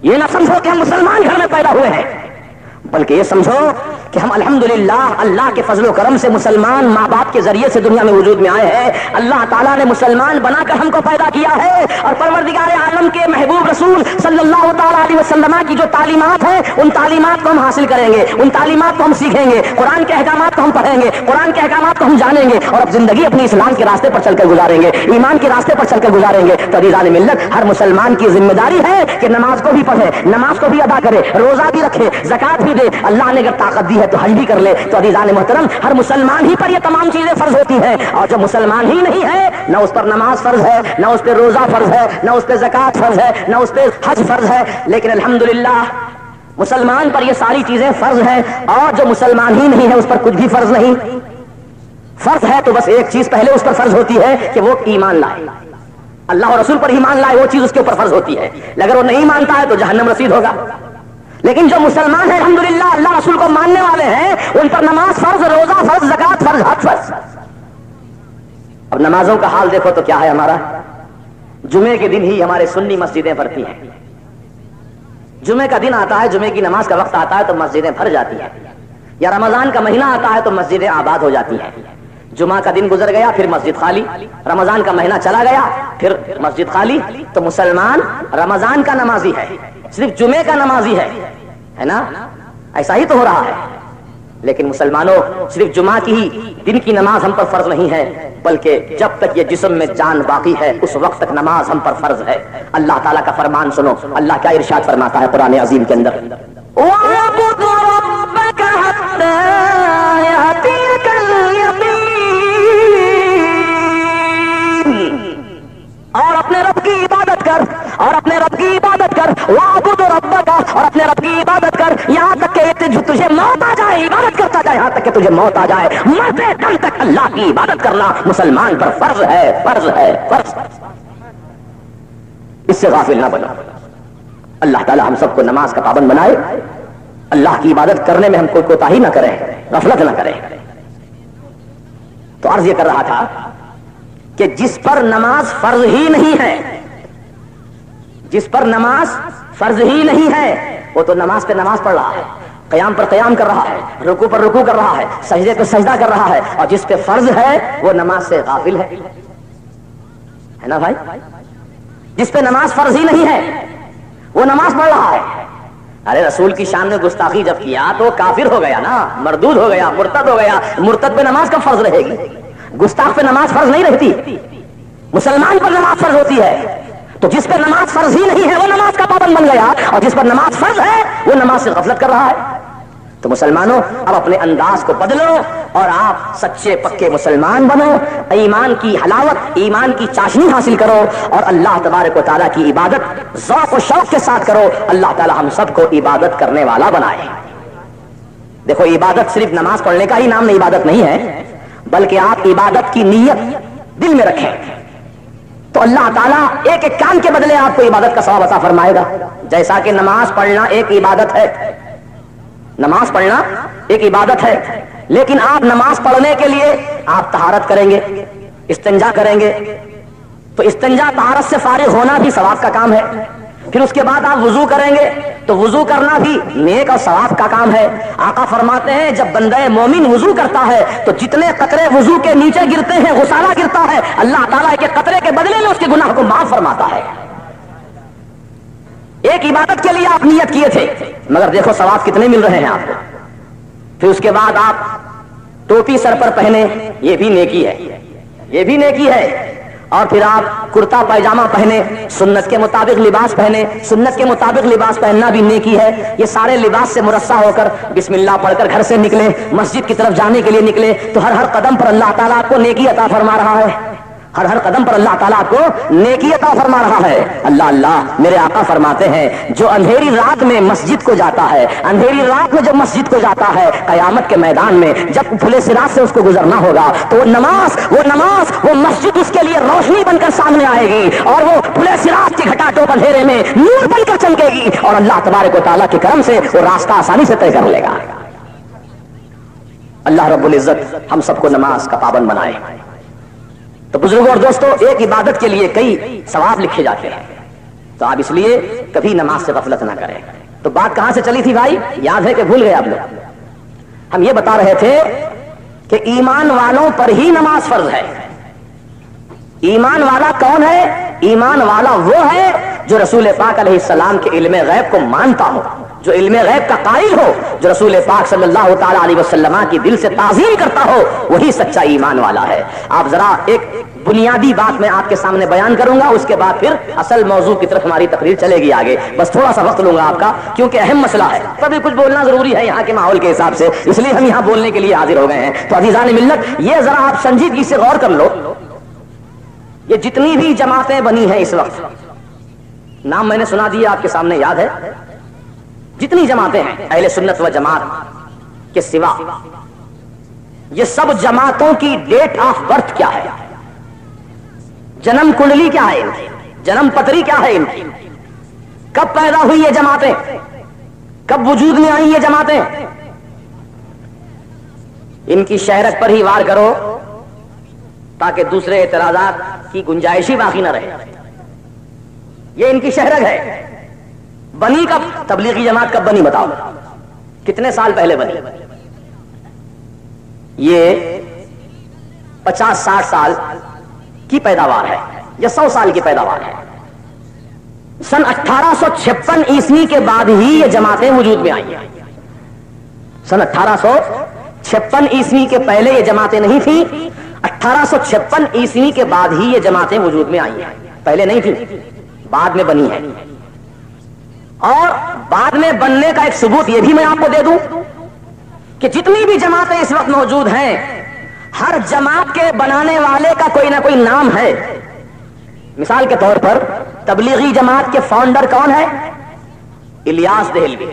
یہ نہ سمجھو کہ ہم مسلمان گھر میں پیدا ہوئے ہیں، بلکہ یہ سمجھو کہ ہم الحمدللہ اللہ کے فضل و کرم سے مسلمان ماں باپ کے ذریعے سے دنیا میں وجود میں آئے ہیں. اللہ تعالیٰ نے مسلمان بنا کر ہم کو پیدا کیا ہے، اور پروردگار عالم کے محبوب رسول صلی اللہ تعالیٰ علیہ وسلم کی جو تعلیمات ہیں ان تعلیمات کو ہم حاصل کریں گے، ان تعلیمات کو ہم سیکھیں گے، قرآن کے احکامات کو ہم پڑھیں گے، قرآن کے احکامات کو ہم جانیں گے، اور اب زندگی اپنی اسلام کے راستے پر چل کر گزاریں گے، ایمان کے راستے پر چل کر گزاریں گے. تو عزیزان ملت، ہر مسلمان کی ذمہ داری ہے کہ نماز کو بھی پڑھے، نماز کو بھی ادا کرے، روزہ بھی رکھے، زکات بھی دے. اللہ نے اگر طاقت دی ہے تو حج بھی کر لے. تو عزیزان محترم، ہر مسلمان ہی پر یہ تمام چیزیں فرض ہوتی ہیں، اور جو مسلمان ہی نہیں ہے نہ اس پر نماز فرض ہے، نہ اس پہ روزہ فرض ہے، نہ اس پہ زکات فرض ہے، نہ اس پہ حج فرض ہے. لیکن الحمدللہ مسلمان پر یہ ساری چیزیں فرض ہیں، اور جو مسلمان ہی نہیں ہے اس پر کچھ بھی فرض نہیں. فرض ہے تو بس ایک چیز پہلے اس پر فرض ہوتی ہے کہ وہ ایمان لائے، اللہ اور رسول پر ایمان لائے، وہ چیز اس کے اوپر فرض ہوتی ہے. اگر وہ نہیں مانتا ہے تو جہنم رسید ہوگا. لیکن جو مسلمان ہیں الحمدللہ اللہ رسول کو ماننے والے ہیں، ان پر نماز فرض، روزہ فرض، زکات فرض، حج فرض. اب نمازوں کا حال دیکھو تو کیا ہے ہمارا. جمعے کے دن ہی ہمارے سنی مسجدیں بھرتی ہیں. جمعے کا دن آتا ہے، جمعے کی نماز کا وقت آتا ہے تو مسجدیں بھر جاتی ہیں، یا رمضان کا مہینہ آتا ہے تو مسجدیں آباد ہو جاتی ہیں. جمعہ کا دن گزر گیا پھر مسجد خالی، رمضان کا مہینہ چلا گیا پھر مسجد خالی. تو مسلمان رمضان کا نمازی ہے، صرف جمعے کا نمازی ہے نا. ایسا ہی تو ہو رہا ہے. لیکن مسلمانوں، صرف جمعہ کی ہی دن کی نماز ہم پر فرض نہیں ہے، بلکہ جب تک یہ جسم میں جان باقی ہے اس وقت تک نماز ہم پر فرض ہے. اللہ تعالیٰ کا فرمان سنو، اللہ کیا ارشاد فرماتا ہے قرآن عظیم کے اندر، وَاعْبُدْ رَبَّكَ حَتَّىٰ يَأْتِيَكَ الْيَقِينُ. اور اپنے رب کی عبادت کر، اور اپنے رب کی عبادت کر، وَاعْبُدْ رَبَّكَ، اور اپنے رب کی عبادت کر یہاں تک کہ تجھے موت آ جائے عبادت کرتا جائے، یہاں تک کہ تجھے موت آ جائے، مرتے دم تک اللہ کی عبادت کرنا مسلمان پر فرض ہے، فرض ہے، فرض۔ اس سے غافل نہ بنو۔ اللہ تعالی ہم سب کو نماز کا پابند بنائے، اللہ کی عبادت کرنے میں ہم کوئی کوتاہی نہ کریں، غفلت نہ کریں۔ تو عرض یہ کر رہا تھا کہ جس پر نماز فرض ہی نہیں ہے، جس پر نماز فرض ہی نہیں ہے، وہ تو نماز پہ نماز پڑھ رہا ہے، قیام پر قیام کر رہا ہے، رکوع پر رکوع کر رہا ہے، سجدے پہ سجدہ کر رہا ہے، اور جس پہ فرض ہے وہ نماز سے غافل ہے نا بھائی؟ جس پہ نماز فرض ہی نہیں ہے وہ نماز پڑھ رہا ہے۔ ارے رسول کی شان میں گستاخی جب کیا تو کافر ہو گیا نا، مردود ہو گیا، مرتد ہو گیا۔ مرتد پہ نماز کب فرض رہے گی؟ گستاخ پہ نماز فرض نہیں رہتی، مسلمان پر نماز فرض ہوتی ہے۔ تو جس پہ نماز فرض ہی نہیں ہے وہ نماز کا پابند بن گیا، اور جس پر نماز فرض ہے وہ نماز سے غفلت کر رہا ہے۔ تو مسلمانوں اب اپنے انداز کو بدلو اور آپ سچے پکے مسلمان بنو، ایمان کی حلاوت، ایمان کی چاشنی حاصل کرو، اور اللہ تبارک و تعالیٰ کی عبادت ذوق و شوق کے ساتھ کرو۔ اللہ تعالیٰ ہم سب کو عبادت کرنے والا بنائے۔ دیکھو عبادت صرف نماز پڑھنے کا ہی نام نہیں، عبادت نہیں ہے، بلکہ آپ عبادت کی نیت دل میں رکھیں تو اللہ تعالیٰ ایک ایک کام کے بدلے آپ کو عبادت کا ثواب عطا فرمائے گا۔ جیسا کہ نماز پڑھنا ایک عبادت ہے، نماز پڑھنا ایک عبادت ہے، لیکن آپ نماز پڑھنے کے لیے آپ طہارت کریں گے، استنجا کریں گے، تو استنجا طہارت سے فارغ ہونا بھی ثواب کا کام ہے۔ پھر اس کے بعد آپ وضو کریں گے تو وضو کرنا بھی نیک اور ثواب کا کام ہے۔ آقا فرماتے ہیں جب بندہ مومن وضو کرتا ہے تو جتنے قطرے وضو کے نیچے گرتے ہیں، غسالہ گرتا ہے، اللہ تعالیٰ کے قطرے کے بدلے میں اس کے گناہ کو معاف فرماتا ہے۔ ایک عبادت کے لیے آپ نیت کیے تھے، مگر دیکھو ثواب کتنے مل رہے ہیں آپ کو۔ پھر اس کے بعد آپ ٹوپی سر پر پہنے، یہ بھی نیکی ہے، یہ بھی نیکی ہے۔ اور پھر آپ کرتا پائجامہ پہنے، سنت کے مطابق لباس پہنے، سنت کے مطابق لباس پہننا بھی نیکی ہے۔ یہ سارے لباس سے مرصع ہو کر بسم اللہ پڑھ کر گھر سے نکلے، مسجد کی طرف جانے کے لیے نکلے تو ہر قدم پر اللہ تعالیٰ آپ کو نیکی عطا فرما رہا ہے، ہر قدم پر اللہ تعالیٰ آپ کو نیکی عطا فرما رہا ہے۔ اللہ اللہ میرے آقا فرماتے ہیں جو اندھیری رات میں مسجد کو جاتا ہے، اندھیری رات میں جو مسجد کو جاتا ہے، قیامت کے میدان میں جب پھلے صراط سے اس کو گزرنا ہوگا تو وہ نماز وہ مسجد اس کے لیے روشنی بن کر سامنے آئے گی، اور وہ پھلے صراط کی گھٹا ٹوپ اندھیرے میں نور بن کر چمکے گی، اور اللہ تبارک و تعالیٰ کے کرم سے وہ راستہ آسانی سے طے کر لے گا۔ اللہ رب العزت ہم سب کو نماز کا پابند بنائے۔ تو بزرگوں اور دوستوں، ایک عبادت کے لیے کئی ثواب لکھے جاتے ہیں، تو آپ اس لیے کبھی نماز سے غفلت نہ کریں۔ تو بات کہاں سے چلی تھی بھائی؟ یاد ہے کہ بھول گئے آپ لوگ؟ ہم یہ بتا رہے تھے کہ ایمان والوں پر ہی نماز فرض ہے۔ ایمان والا کون ہے؟ ایمان والا وہ ہے جو رسول پاک علیہ السلام کے علم غیب کو مانتا ہو، جو علم غیب کا قائل ہو، جو رسول پاک صلی اللہ تعالی علیہ وسلم کی دل سے تعظیم کرتا ہو، وہی سچا ایمان والا ہے۔ آپ ذرا ایک بنیادی بات میں آپ کے سامنے بیان کروں گا، اس کے بعد پھر اصل موضوع کی طرف ہماری تقریر چلے گی آگے۔ بس تھوڑا سا وقت لوں گا آپ کا، کیونکہ اہم مسئلہ ہے، تبھی کچھ بولنا ضروری ہے یہاں کے ماحول کے حساب سے، اس لیے ہم یہاں بولنے کے لیے حاضر ہو گئے ہیں۔ تو عزیزان ملت، یہ ذرا آپ سنجیدگی سے غور کر لو، یہ جتنی بھی جماعتیں بنی ہیں اس وقت، نام میں نے سنا دیا آپ کے سامنے، یاد ہے؟ جتنی جماعتیں ہیں اہل سنت و جماعت کے سوا، یہ سب جماعتوں کی ڈیٹ آف برتھ کیا ہے؟ جنم کنڈلی کیا ہے ان کی؟ جنم پتری کیا ہے ان کی؟ کب پیدا ہوئی یہ جماعتیں؟ کب وجود میں آئی یہ جماعتیں؟ ان کی شہرت پر ہی وار کرو تاکہ دوسرے اعتراضات کی گنجائش ہی باقی نہ رہے۔ یہ ان کی شہرت ہے۔ بنی کب؟ تبلیغی جماعت کب بنی بتاؤ؟ کتنے سال پہلے بنی؟ یہ 50-60 سال کی پیداوار ہے یا 100 سال کی پیداوار ہے۔ سن 1856 عیسوی کے بعد ہی یہ جماعتیں وجود میں آئی ہیں۔ سن 1856 عیسوی کے پہلے یہ جماعتیں نہیں تھیں، 1856 عیسوی کے بعد ہی یہ جماعتیں وجود میں آئی ہیں، پہلے نہیں تھی، بعد میں بنی ہیں۔ اور بعد میں بننے کا ایک ثبوت یہ بھی میں آپ کو دے دوں کہ جتنی بھی جماعتیں اس وقت موجود ہیں، ہر جماعت کے بنانے والے کا کوئی نہ کوئی نام ہے۔ مثال کے طور پر تبلیغی جماعت کے فاؤنڈر کون ہے؟ الیاس دہلوی۔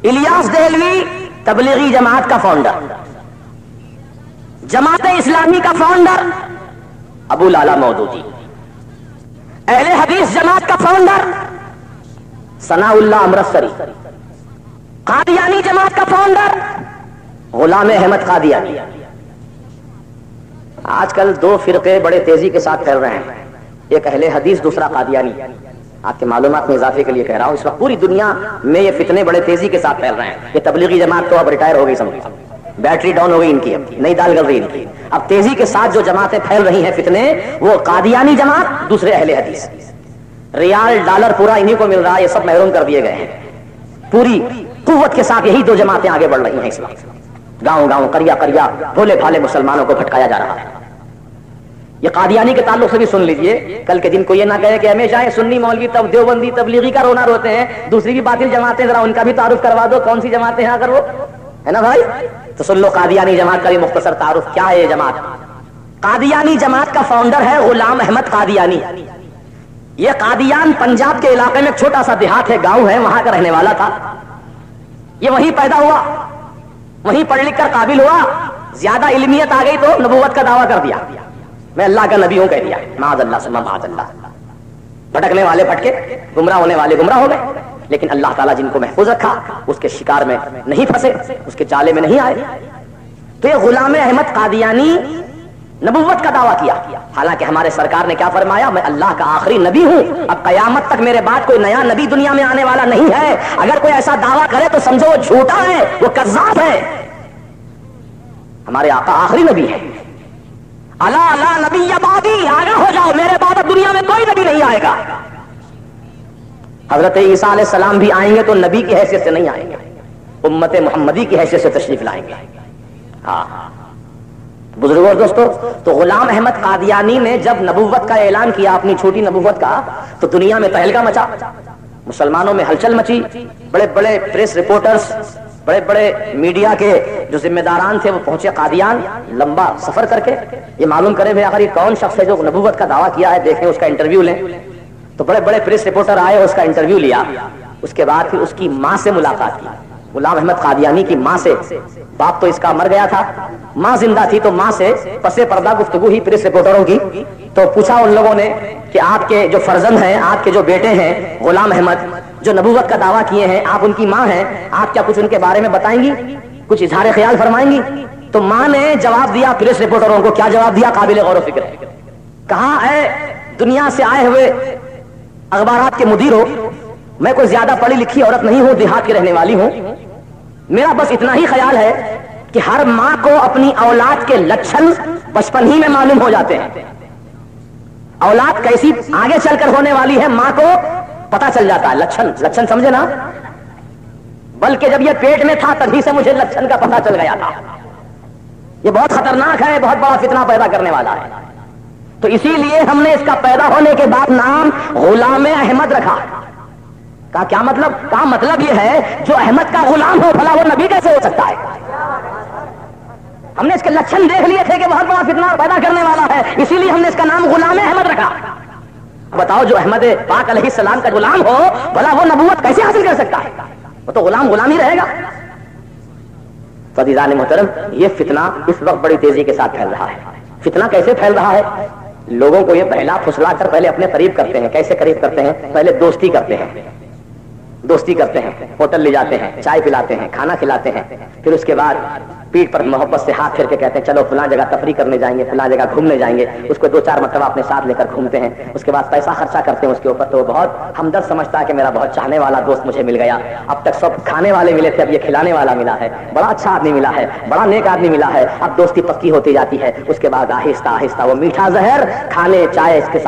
الیاس دہلوی تبلیغی جماعت کا فاؤنڈر، جماعت اسلامی کا فاؤنڈر ابو لالا مودودی، اہل حدیث جماعت کا فاؤنڈر ثناء اللہ امرتسری، قادیانی جماعت کا فاؤنڈر غلام احمد قادیانی۔ آج کل دو فرقے بڑے تیزی کے ساتھ پھیل رہے ہیں، ایک اہل حدیث، دوسرا قادیانی۔ آپ کے معلومات میں اضافے کے لیے کہہ رہا ہوں، اس وقت پوری دنیا میں یہ فتنے بڑے تیزی کے ساتھ پھیل رہے ہیں۔ یہ تبلیغی جماعت تو اب ریٹائر ہو گئی، سمجھو بیٹری ڈاؤن ہو گئی ان کی، اب نئی دال گل رہی ان کی۔ اب تیزی کے ساتھ جو جماعتیں پھیل رہی ہیں فتنے، وہ قادیانی جماعت، دوسرے اہل حدیث۔ ریال ڈالر پورا انہی کو مل رہا ہے، یہ سب محروم کر دیے گئے ہیں۔ پوری قوت کے ساتھ یہی دو جماعتیں آگے بڑھ رہی ہیں اس وقت، گاؤں گاؤں، قریا قریا، بھولے بھالے مسلمانوں کو بھٹکایا جا رہا ہے۔ یہ قادیانی کے تعلق سے بھی سن لیجئے، کل کے دن کو یہ نہ کہے کہ ہمیشہ یہ سنی مولوی دیوبندی تبلیغی کا رونا روتے ہیں، دوسری بھی باطل جماعتیں، ذرا ان کا بھی تعارف کروا دو، کون سی جماعتیں ہیں اگر وہ ہے نا بھائی؟ تو سن لو قادیانی جماعت کا بھی مختصر تعارف کیا ہے۔ یہ جماعت، قادیانی جماعت کا فاؤنڈر ہے غلام احمد قادیانی۔ یہ قادیان پنجاب کے علاقے میں ایک چھوٹا سا دیہات ہے، گاؤں ہے، وہاں کا رہنے والا تھا۔ یہ وہیں پیدا ہوا، وہیں پڑھ لکھ کر قابل ہوا، زیادہ علمیت آ گئی تو نبوت کا دعویٰ کر دیا، میں اللہ کا نبی ہوں کہہ دیا، معاذ اللہ ثم معاذ اللہ۔ بھٹکنے والے بھٹکے، گمراہ ہونے والے گمراہ ہو گئے، لیکن اللہ تعالیٰ جن کو محفوظ رکھا اس کے شکار میں نہیں پھنسے، اس کے جالے میں نہیں آئے۔ تو یہ غلام احمد قادیانی نبوت کا دعویٰ کیا، حالانکہ ہمارے سرکار نے کیا فرمایا، میں اللہ کا آخری نبی ہوں، اب قیامت تک میرے بعد کوئی نیا نبی دنیا میں آنے والا نہیں ہے۔ اگر کوئی ایسا دعویٰ کرے تو سمجھو وہ جھوٹا ہے، وہ کذاب ہے۔ ہمارے آقا آخری نبی ہے۔ الا لا نبی بعدی، آگاہ ہو جاؤ، میرے بعد اب دنیا میں کوئی نبی نہیں آئے گا۔ حضرت عیسیٰ علیہ السلام بھی آئیں گے تو نبی کی حیثیت سے نہیں آئیں گے، امت محمدی کی حیثیت سے تشریف لائیں گے۔ ہاں بزرگوں اور دوستو، تو غلام احمد قادیانی نے جب نبوت کا اعلان کیا، اپنی چھوٹی نبوت کا، تو دنیا میں تہلکہ مچا، مسلمانوں میں ہلچل مچی، بڑے بڑے پریس رپورٹرز، بڑے بڑے میڈیا کے جو ذمہ داران تھے وہ پہنچے قادیان، لمبا سفر کر کے یہ معلوم کرے بھائی آخر یہ کون شخص ہے جو نبوت کا دعویٰ کیا ہے، دیکھیں اس کا انٹرویو لیں۔ تو بڑے بڑے پریس رپورٹر آئے، اس کا انٹرویو لیا، اس کے بعد پھر اس کی ماں سے ملاقات کی، غلام احمد قادیانی کی ماں سے۔ باپ تو اس کا مر گیا تھا، ماں زندہ تھی، تو ماں سے پس پردہ گفتگو ہی پریس رپورٹروں کی۔ تو پوچھا ان لوگوں نے کہ آپ کے جو فرزند ہیں، آپ کے جو بیٹے ہیں غلام احمد، جو نبوت کا دعویٰ کیے ہیں، آپ ان کی ماں ہیں، آپ کیا کچھ ان کے بارے میں بتائیں گی، کچھ اظہار خیال فرمائیں گی؟ تو ماں نے جواب دیا پریس رپورٹروں کو، کیا جواب دیا، قابل غور و فکر ہے۔ کہا اے دنیا سے آئے ہوئے اخبارات کے مدیر ہو، میں کوئی زیادہ پڑھی لکھی عورت نہیں ہوں، دیہات کی رہنے والی ہوں، میرا بس اتنا ہی خیال ہے کہ ہر ماں کو اپنی اولاد کے لچھن بچپن ہی میں معلوم ہو جاتے ہیں۔ اولاد کیسی آگے چل کر ہونے والی ہے ماں کو پتا چل جاتا ہے، لچھن سمجھے نا، بلکہ جب یہ پیٹ میں تھا تبھی سے مجھے لچھن کا پتا چل گیا تھا۔ یہ بہت خطرناک ہے، بہت بڑا فتنہ پیدا کرنے والا ہے۔ تو اسی لیے ہم نے اس کا پیدا ہونے کے بعد نام غلام احمد رکھا۔ کہا کیا مطلب؟ کہا مطلب یہ ہے جو احمد کا غلام ہو بھلا وہ نبی کیسے ہو سکتا ہے؟ ہم نے اس کے لچھن دیکھ لیے تھے کہ بہت بڑا فتنہ پیدا کرنے والا ہے، اسی لیے ہم نے اس کا نام غلام احمد رکھا۔ بتاؤ جو احمد پاک علیہ السلام کا غلام ہو بھلا وہ نبوت کیسے حاصل کر سکتا ہے؟ وہ تو غلام ہی رہے گا۔ عزیزان محترم، یہ فتنہ اس وقت بڑی تیزی کے ساتھ پھیل رہا ہے۔ فتنہ کیسے پھیل رہا ہے؟ لوگوں کو یہ پہلا پھسلا کر پہلے اپنے قریب کرتے ہیں۔ کیسے قریب کرتے ہیں؟ پہلے دوستی کرتے ہیں، ہوٹل لے جاتے ہیں، چائے پلاتے ہیں، کھانا کھلاتے ہیں، پھر اس کے بعد پیٹ پر محبت سے ہاتھ پھیر کے کہتے ہیں چلو فلاں جگہ تفریح کرنے جائیں گے، فلاں جگہ گھومنے جائیں گے، اس کو 2-4 مرتبہ اپنے ساتھ لے کر گھومتے ہیں، اس کے بعد پیسہ خرچہ کرتے ہیں اس کے اوپر، تو وہ بہت ہمدرد سمجھتا ہے کہ میرا بہت چاہنے والا دوست مجھے مل گیا، اب تک سب کھانے والے ملے تھے، اب یہ کھلانے والا ملا ہے، بڑا اچھا آدمی ملا ہے، بڑا نیک آدمی ملا ہے، اب دوستی پکی ہوتی جاتی ہے۔ اس کے بعد آہستہ آہستہ وہ میٹھا زہر کھانے چائے اس کے ساتھ